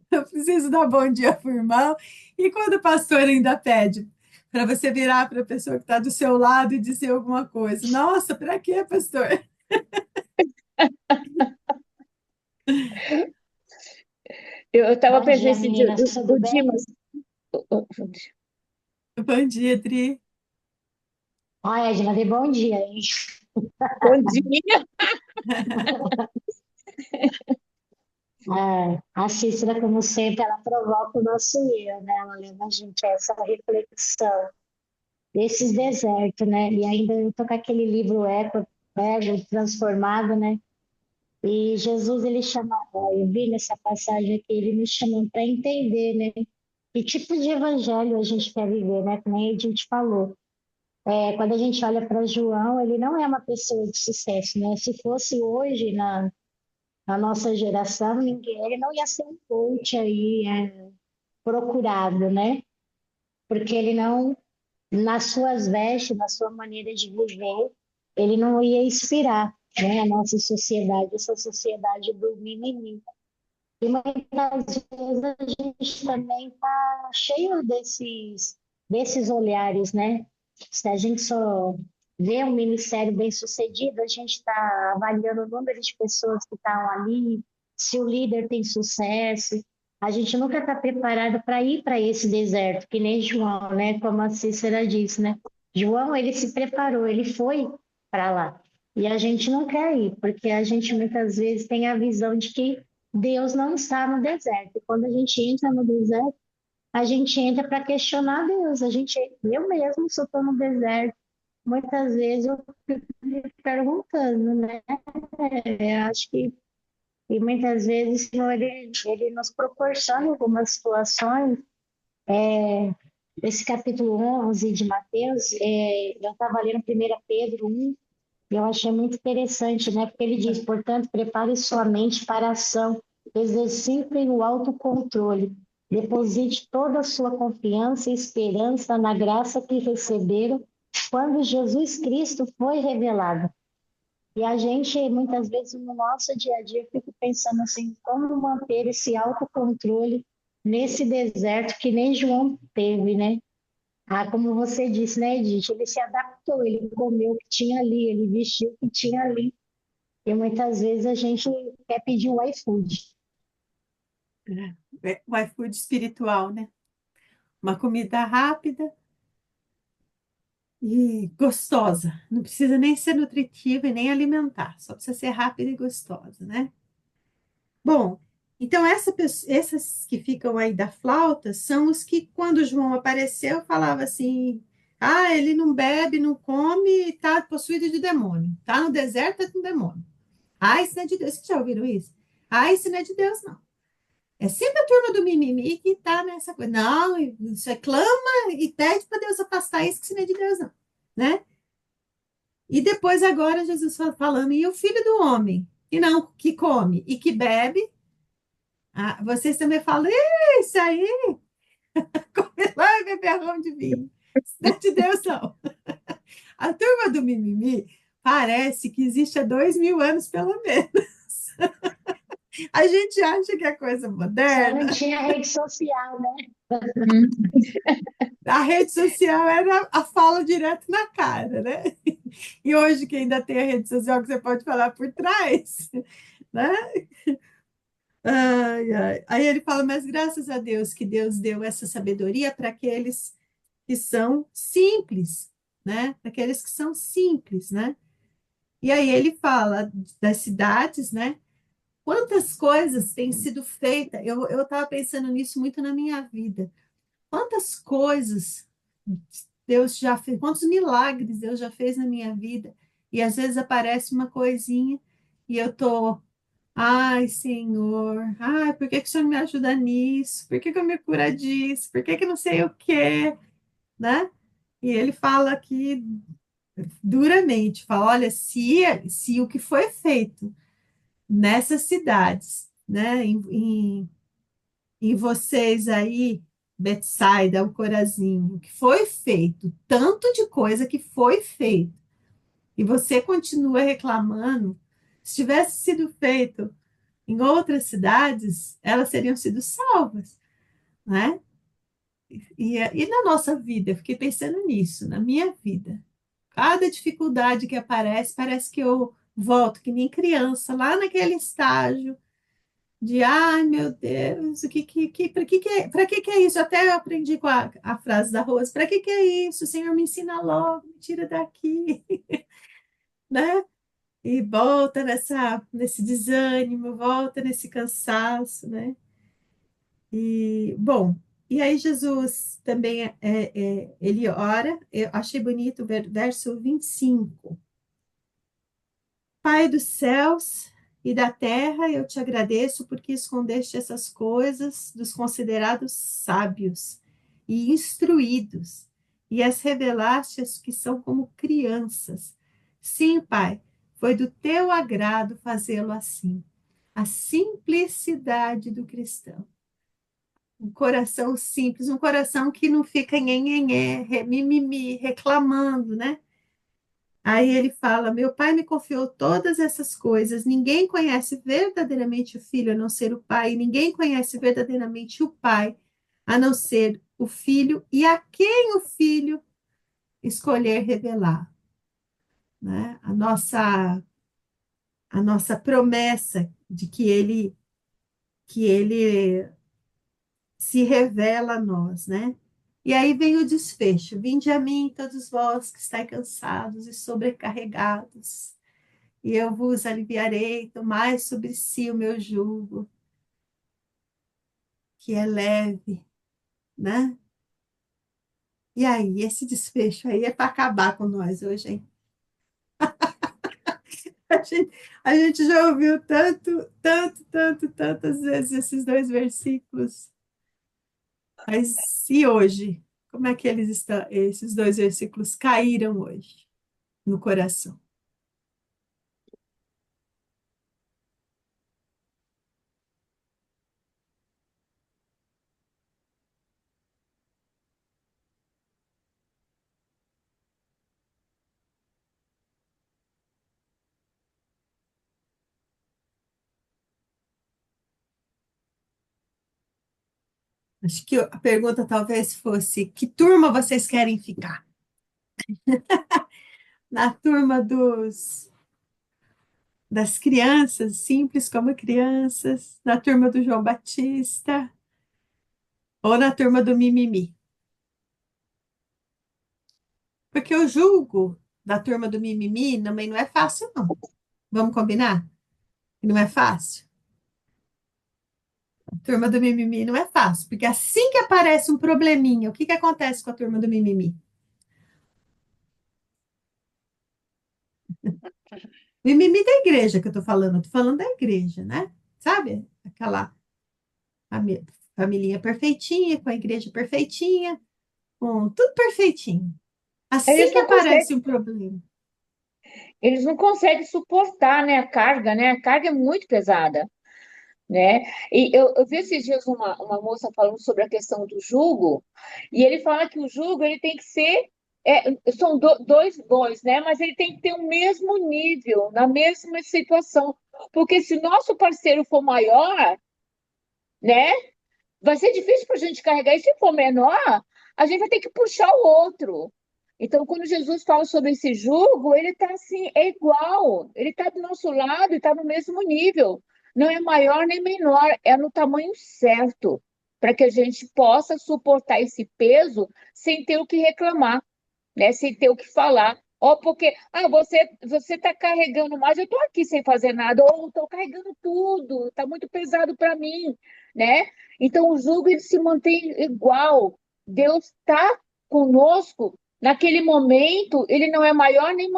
Eu preciso dar bom dia pro irmão. E quando o pastor ainda pede para você virar para a pessoa que está do seu lado e dizer alguma coisa. Nossa, para quê, pastor? Eu estava Bom pensando dia, assim, meninas, tudo do bem? Dimas. Bom dia, Tri. Olha, Edna, dei bom dia, hein? Bom dia. A Cícera, como sempre, ela provoca o nosso eu, né? Ela leva a gente a essa reflexão desses desertos, né? E ainda eu tô com aquele livro Ego Transformado, né? E Jesus, ele chama, eu vi nessa passagem aqui, ele me chamou para entender, né? Que tipo de evangelho a gente quer viver, né? Como a gente falou. Quando a gente olha para João, ele não é uma pessoa de sucesso, né? Se fosse hoje, na nossa geração, ele não ia ser um coach aí procurado, né? Porque ele não, nas suas vestes, na sua maneira de viver, ele não ia inspirar, né? A nossa sociedade, essa sociedade do mimimi. E muitas vezes a gente também está cheio desses olhares, né? Se a gente só vê um ministério bem sucedido, a gente está avaliando o número de pessoas que estão ali, se o líder tem sucesso. A gente nunca está preparado para ir para esse deserto, que nem João, né? Como a Cícera disse, né? João, ele se preparou, ele foi para lá. E a gente não quer ir, porque a gente muitas vezes tem a visão de que Deus não está no deserto. E quando a gente entra no deserto, a gente entra para questionar Deus. Eu mesmo, se eu estou no deserto, muitas vezes eu fico me perguntando, né? Acho que e muitas vezes Senhor, ele nos proporciona algumas situações. Esse capítulo 11 de Mateus, eu estava lendo 1 Pedro 1, eu achei muito interessante, né? Porque ele diz, portanto, prepare sua mente para a ação, exercite o autocontrole, deposite toda a sua confiança e esperança na graça que receberam quando Jesus Cristo foi revelado. E a gente, muitas vezes, no nosso dia a dia, fica pensando assim, como manter esse autocontrole nesse deserto que nem João teve, né? Como você disse, né, Edith? Ele se adaptou, ele comeu o que tinha ali, ele vestiu o que tinha ali. E muitas vezes a gente quer pedir um iFood. O iFood espiritual, né? Uma comida rápida e gostosa. Não precisa nem ser nutritiva e nem alimentar, só precisa ser rápida e gostosa, né? Bom, então essas que ficam aí da flauta são os que, quando João apareceu, falava assim: ah, ele não bebe, não come, está possuído de demônio. Está no deserto, está com demônio. Ah, isso não é de Deus. Vocês já ouviram isso? Ah, isso não é de Deus, não. É sempre a turma do mimimi que está nessa coisa. Não, isso é clama e pede para Deus afastar isso, que isso não é de Deus, não. Né? E depois, agora, Jesus falando, e o filho do homem, que não, que come e que bebe. Ah, vocês também falam, isso aí, come lá e beberrão de vinho. Isso não é de Deus, não. A turma do mimimi parece que existe há 2000 anos, pelo menos. A gente acha que é coisa Só não moderna. tinha rede social, né? A rede social era a fala direto na cara, né? E hoje que ainda tem a rede social que você pode falar por trás, né? Ai, ai. Aí ele fala, mas graças a Deus que Deus deu essa sabedoria para aqueles que são simples, né? Para aqueles que são simples, né? E aí ele fala das cidades, né? Quantas coisas têm sido feitas? Eu estava pensando nisso muito na minha vida. Quantas coisas Deus já fez, quantos milagres Deus já fez na minha vida. E às vezes aparece uma coisinha e eu tô Ai, Senhor, ai, por que que o Senhor não me ajuda nisso? Por que que eu me cura disso? Por que que não sei o quê, né? E ele fala aqui duramente, fala, olha, se o que foi feito nessas cidades, né, em vocês aí, Betsaida, o Corazinho, que foi feito, tanto de coisa que foi feito, e você continua reclamando, se tivesse sido feito em outras cidades, elas teriam sido salvas, né? E na nossa vida, eu fiquei pensando nisso, na minha vida. Cada dificuldade que aparece, parece que eu volto que nem criança, lá naquele estágio de, ai meu Deus, para que é isso? Até eu aprendi com a frase da Rose, para que é isso? Senhor, me ensina logo, me tira daqui, né? E volta nesse desânimo, volta nesse cansaço, né? E, bom, e aí Jesus também, ele ora, eu achei bonito o verso 25. Pai dos céus e da terra, eu te agradeço porque escondeste essas coisas dos considerados sábios e instruídos, e as revelaste aos que são como crianças. Sim, Pai, foi do teu agrado fazê-lo assim. A simplicidade do cristão. Um coração simples, um coração que não fica nhenhenhé, mimimi, reclamando, né? Aí ele fala: Meu pai me confiou todas essas coisas. Ninguém conhece verdadeiramente o filho a não ser o pai, e ninguém conhece verdadeiramente o pai a não ser o filho e a quem o filho escolher revelar, né? A nossa promessa de que ele se revela a nós, né? E aí vem o desfecho: Vinde a mim, todos vós que estáis cansados e sobrecarregados, e eu vos aliviarei, tomai sobre si o meu jugo, que é leve, né? E aí, esse desfecho aí é para acabar com nós hoje, hein? A gente já ouviu tanto, tanto, tanto, tantas vezes esses dois versículos. Mas e hoje? Como é que eles estão, esses dois versículos caíram hoje no coração? Acho que a pergunta talvez fosse: que turma vocês querem ficar? Na turma das crianças, simples como crianças, na turma do João Batista ou na turma do mimimi? Porque o julgo da turma do mimimi também não é fácil, não. Vamos combinar? Não é fácil. A turma do mimimi não é fácil, porque assim que aparece um probleminha, o que que acontece com a turma do mimimi? Mimimi da igreja que eu tô falando da igreja, né? Sabe? Aquela família perfeitinha, com a igreja perfeitinha, com tudo perfeitinho. Assim Eles que não conseguem, aparece um problema. eles não conseguem suportar, né, a carga, né? A carga é muito pesada, né? E eu vi esses dias uma moça falando sobre a questão do jugo, e ele fala que o jugo ele tem que ser são dois bois, né? Mas ele tem que ter o mesmo nível, na mesma situação, porque se nosso parceiro for maior, né? Vai ser difícil para a gente carregar. E se for menor, a gente vai ter que puxar o outro. Então, quando Jesus fala sobre esse jugo, ele está assim, é igual. Ele está do nosso lado e está no mesmo nível. Não é maior nem menor, é no tamanho certo, para que a gente possa suportar esse peso sem ter o que reclamar, né? Sem ter o que falar. Ó, porque, você está carregando mais, eu estou aqui sem fazer nada, ou estou carregando tudo, está muito pesado para mim, né? Então o jugo ele se mantém igual. Deus está conosco naquele momento, ele não é maior nem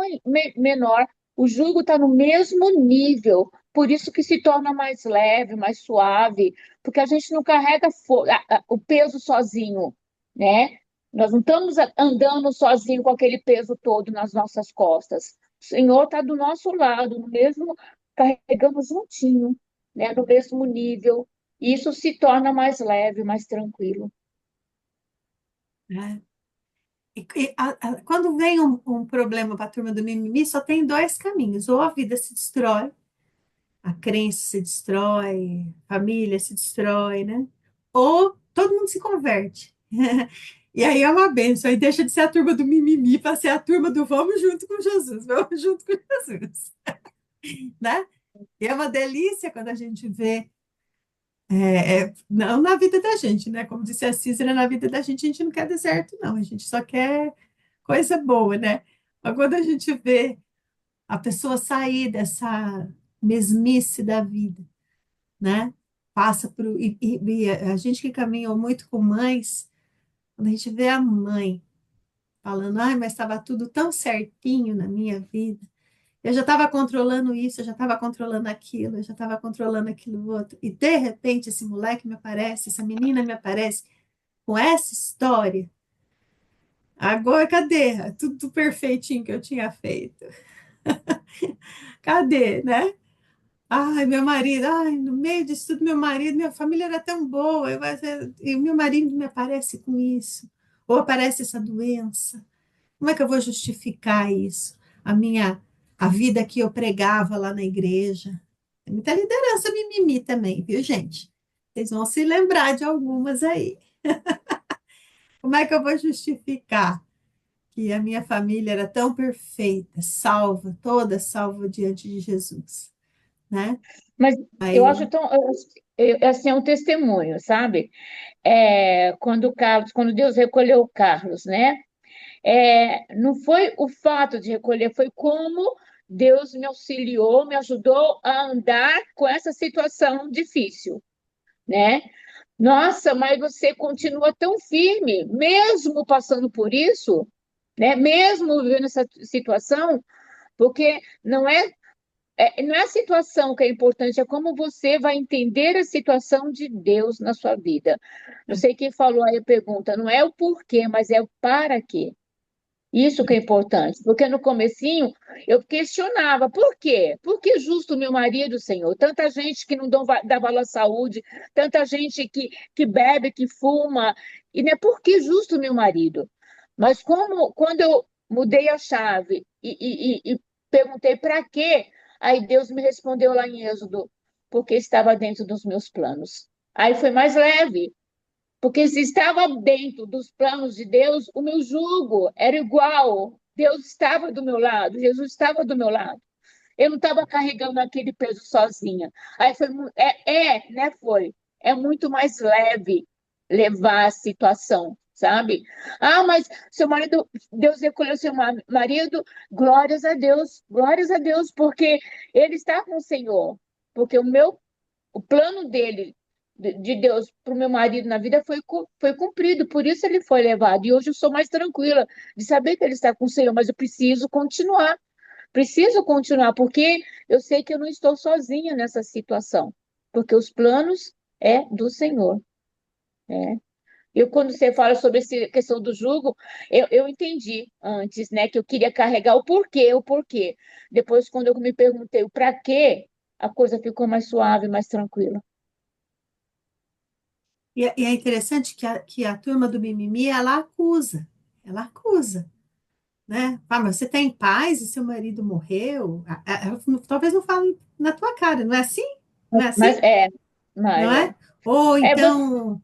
menor. O jugo está no mesmo nível, por isso que se torna mais leve, mais suave, porque a gente não carrega o peso sozinho, né? Nós não estamos andando sozinho com aquele peso todo nas nossas costas. O Senhor está do nosso lado, no mesmo, carregando juntinho, né? No mesmo nível. E isso se torna mais leve, mais tranquilo. né? Quando vem um problema para a turma do mimimi, só tem dois caminhos: ou a vida se destrói, a crença se destrói, a família se destrói, né? Ou todo mundo se converte. E aí é uma bênção, aí deixa de ser a turma do mimimi para ser a turma do vamos junto com Jesus, vamos junto com Jesus, né? E é uma delícia quando a gente vê, não na vida da gente, né? Como disse a Cícera, na vida da gente a gente não quer deserto, não, a gente só quer coisa boa, né? Mas quando a gente vê a pessoa sair dessa mesmice da vida, né? Passa por. E a gente que caminhou muito com mães, quando a gente vê a mãe falando, ai, mas estava tudo tão certinho na minha vida. Eu já estava controlando isso, eu já estava controlando aquilo, eu já estava controlando aquilo outro. E de repente esse moleque me aparece, essa menina me aparece com essa história. Agora, cadê? Tudo perfeitinho que eu tinha feito. Cadê, né? Ai, meu marido, ai, no meio disso tudo, meu marido, minha família era tão boa, e o meu marido me aparece com isso, ou aparece essa doença. Como é que eu vou justificar isso? A vida que eu pregava lá na igreja. Tem muita liderança mimimi também, viu, gente? Vocês vão se lembrar de algumas aí. Como é que eu vou justificar que a minha família era tão perfeita, salva, toda salva diante de Jesus, né? Mas eu Aí, acho tão, assim, é um testemunho, sabe? Quando Deus recolheu o Carlos, né? Não foi o fato de recolher, foi como Deus me auxiliou, me ajudou a andar com essa situação difícil, né? Nossa, mas você continua tão firme, mesmo passando por isso, né? Mesmo vivendo essa situação, porque não é a situação que é importante, é como você vai entender a situação de Deus na sua vida. Não sei quem falou aí a pergunta, não é o porquê, mas é o para quê. Isso que é importante, porque no comecinho eu questionava, por quê? Por que justo meu marido, Senhor? Tanta gente que não dá valor à saúde, tanta gente que bebe, que fuma, e não é por que justo meu marido? Mas quando eu mudei a chave e perguntei para quê, aí Deus me respondeu lá em Êxodo, porque estava dentro dos meus planos. Aí foi mais leve, porque se estava dentro dos planos de Deus, o meu jugo era igual. Deus estava do meu lado, Jesus estava do meu lado. Eu não estava carregando aquele peso sozinha. Aí foi, né? É muito mais leve levar a situação, sabe? Ah, mas seu marido, Deus recolheu seu marido, glórias a Deus, porque ele está com o Senhor. Porque o plano dele, de Deus para o meu marido na vida foi cumprido, por isso ele foi levado. E hoje eu sou mais tranquila de saber que ele está com o Senhor, mas eu preciso continuar, porque eu sei que eu não estou sozinha nessa situação, porque os planos é do Senhor. Né? Quando você fala sobre essa questão do jugo, eu entendi antes, né, que eu queria carregar o porquê. Depois, quando eu me perguntei o para quê, a coisa ficou mais suave, mais tranquila. e é interessante que a turma do mimimi, ela acusa, né? Ah, mas você tem paz e seu marido morreu? Talvez não fale na tua cara, não é assim? Não é Mas assim? Não mas é? Ou é você, então,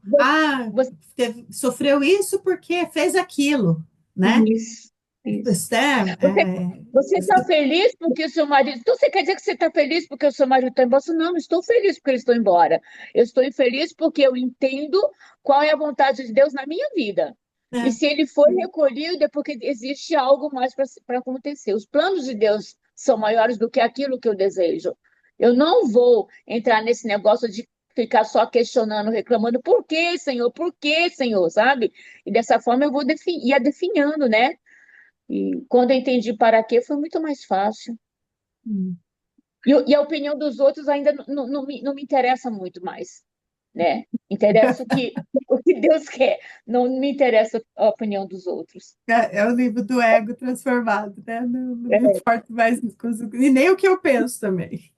você, sofreu isso porque fez aquilo, né? isso, isso. Isso é, Você você está feliz porque o seu marido. Então você quer dizer que você está feliz porque o seu marido está embora? Não, não estou feliz porque eles estão embora. Eu estou infeliz porque eu entendo qual é a vontade de Deus na minha vida. E é, se ele foi recolhido, é porque existe algo mais para acontecer. Os planos de Deus são maiores do que aquilo que eu desejo. Eu não vou entrar nesse negócio de ficar só questionando, reclamando, por que, Senhor, sabe? E dessa forma eu vou ia definhando, né? E quando eu entendi para quê, foi muito mais fácil. hum. E a opinião dos outros ainda não me interessa muito mais, né? Interessa o que Deus quer, não me interessa a opinião dos outros. É o livro do ego transformado, né? Não me É. importo mais e nem o que eu penso também.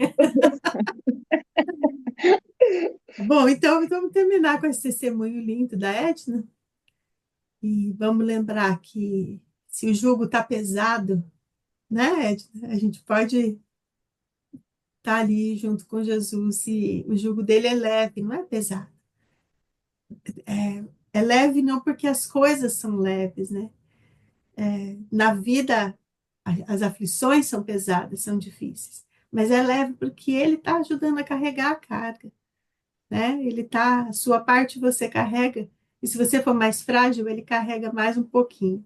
Bom, então vamos terminar com esse testemunho lindo da Edna e vamos lembrar que se o jugo está pesado, né, Edna, a gente pode estar ali junto com Jesus e o jugo dele é leve, não é pesado. É leve não porque as coisas são leves, né? Na vida, as aflições são pesadas, são difíceis, mas é leve porque ele está ajudando a carregar a carga, né? Ele tá, a sua parte você carrega, e se você for mais frágil, ele carrega mais um pouquinho.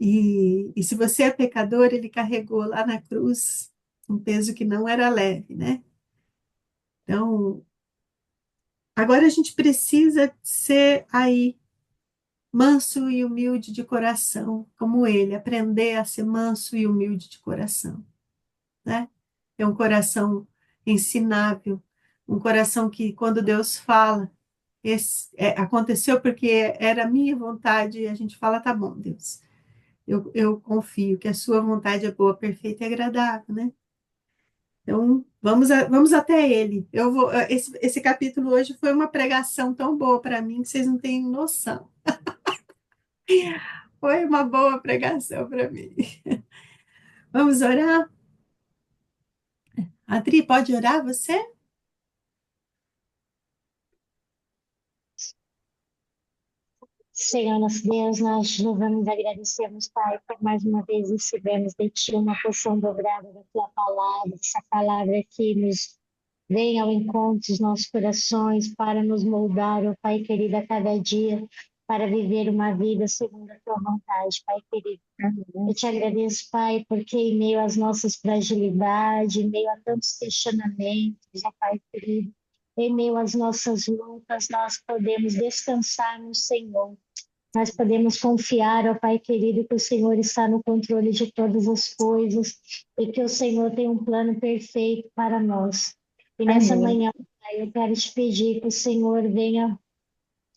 E se você é pecador, ele carregou lá na cruz um peso que não era leve, né? Então, agora a gente precisa ser aí manso e humilde de coração, como ele, aprender a ser manso e humilde de coração, né? É um coração ensinável, um coração que, quando Deus fala, aconteceu porque era a minha vontade, e a gente fala, tá bom, Deus, eu confio que a sua vontade é boa, perfeita e agradável, né? Então, vamos até ele. Esse capítulo hoje foi uma pregação tão boa para mim que vocês não têm noção. Foi uma boa pregação para mim. Vamos orar? Adri, pode orar você? Senhor nosso Deus, nós louvamos e agradecemos, Pai, por mais uma vez recebemos de Ti uma porção dobrada da Tua palavra, essa palavra que nos vem ao encontro dos nossos corações para nos moldar, ó Pai querido, a cada dia, para viver uma vida segundo a Tua vontade, Pai querido. Eu te agradeço, Pai, porque em meio às nossas fragilidades, em meio a tantos questionamentos, ó Pai querido, em meio às nossas lutas, nós podemos descansar no Senhor. Nós podemos confiar, ó Pai querido, que o Senhor está no controle de todas as coisas e que o Senhor tem um plano perfeito para nós. E nessa Amém. manhã, Pai, eu quero te pedir que o Senhor venha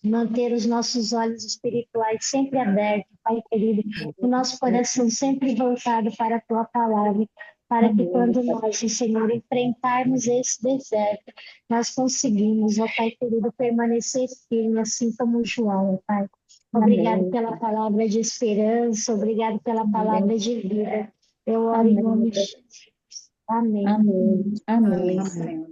manter os nossos olhos espirituais sempre abertos, Pai querido, o nosso coração sempre voltado para a Tua palavra, para que quando nós, Senhor, enfrentarmos esse deserto, nós conseguimos, ó Pai querido, permanecer firme, assim como João, ó Pai. Obrigado Amém. pela palavra de esperança, obrigado pela palavra de vida. Eu oro em Amém. nome de Jesus. Amém. Amém. Amém. Amém, Senhor.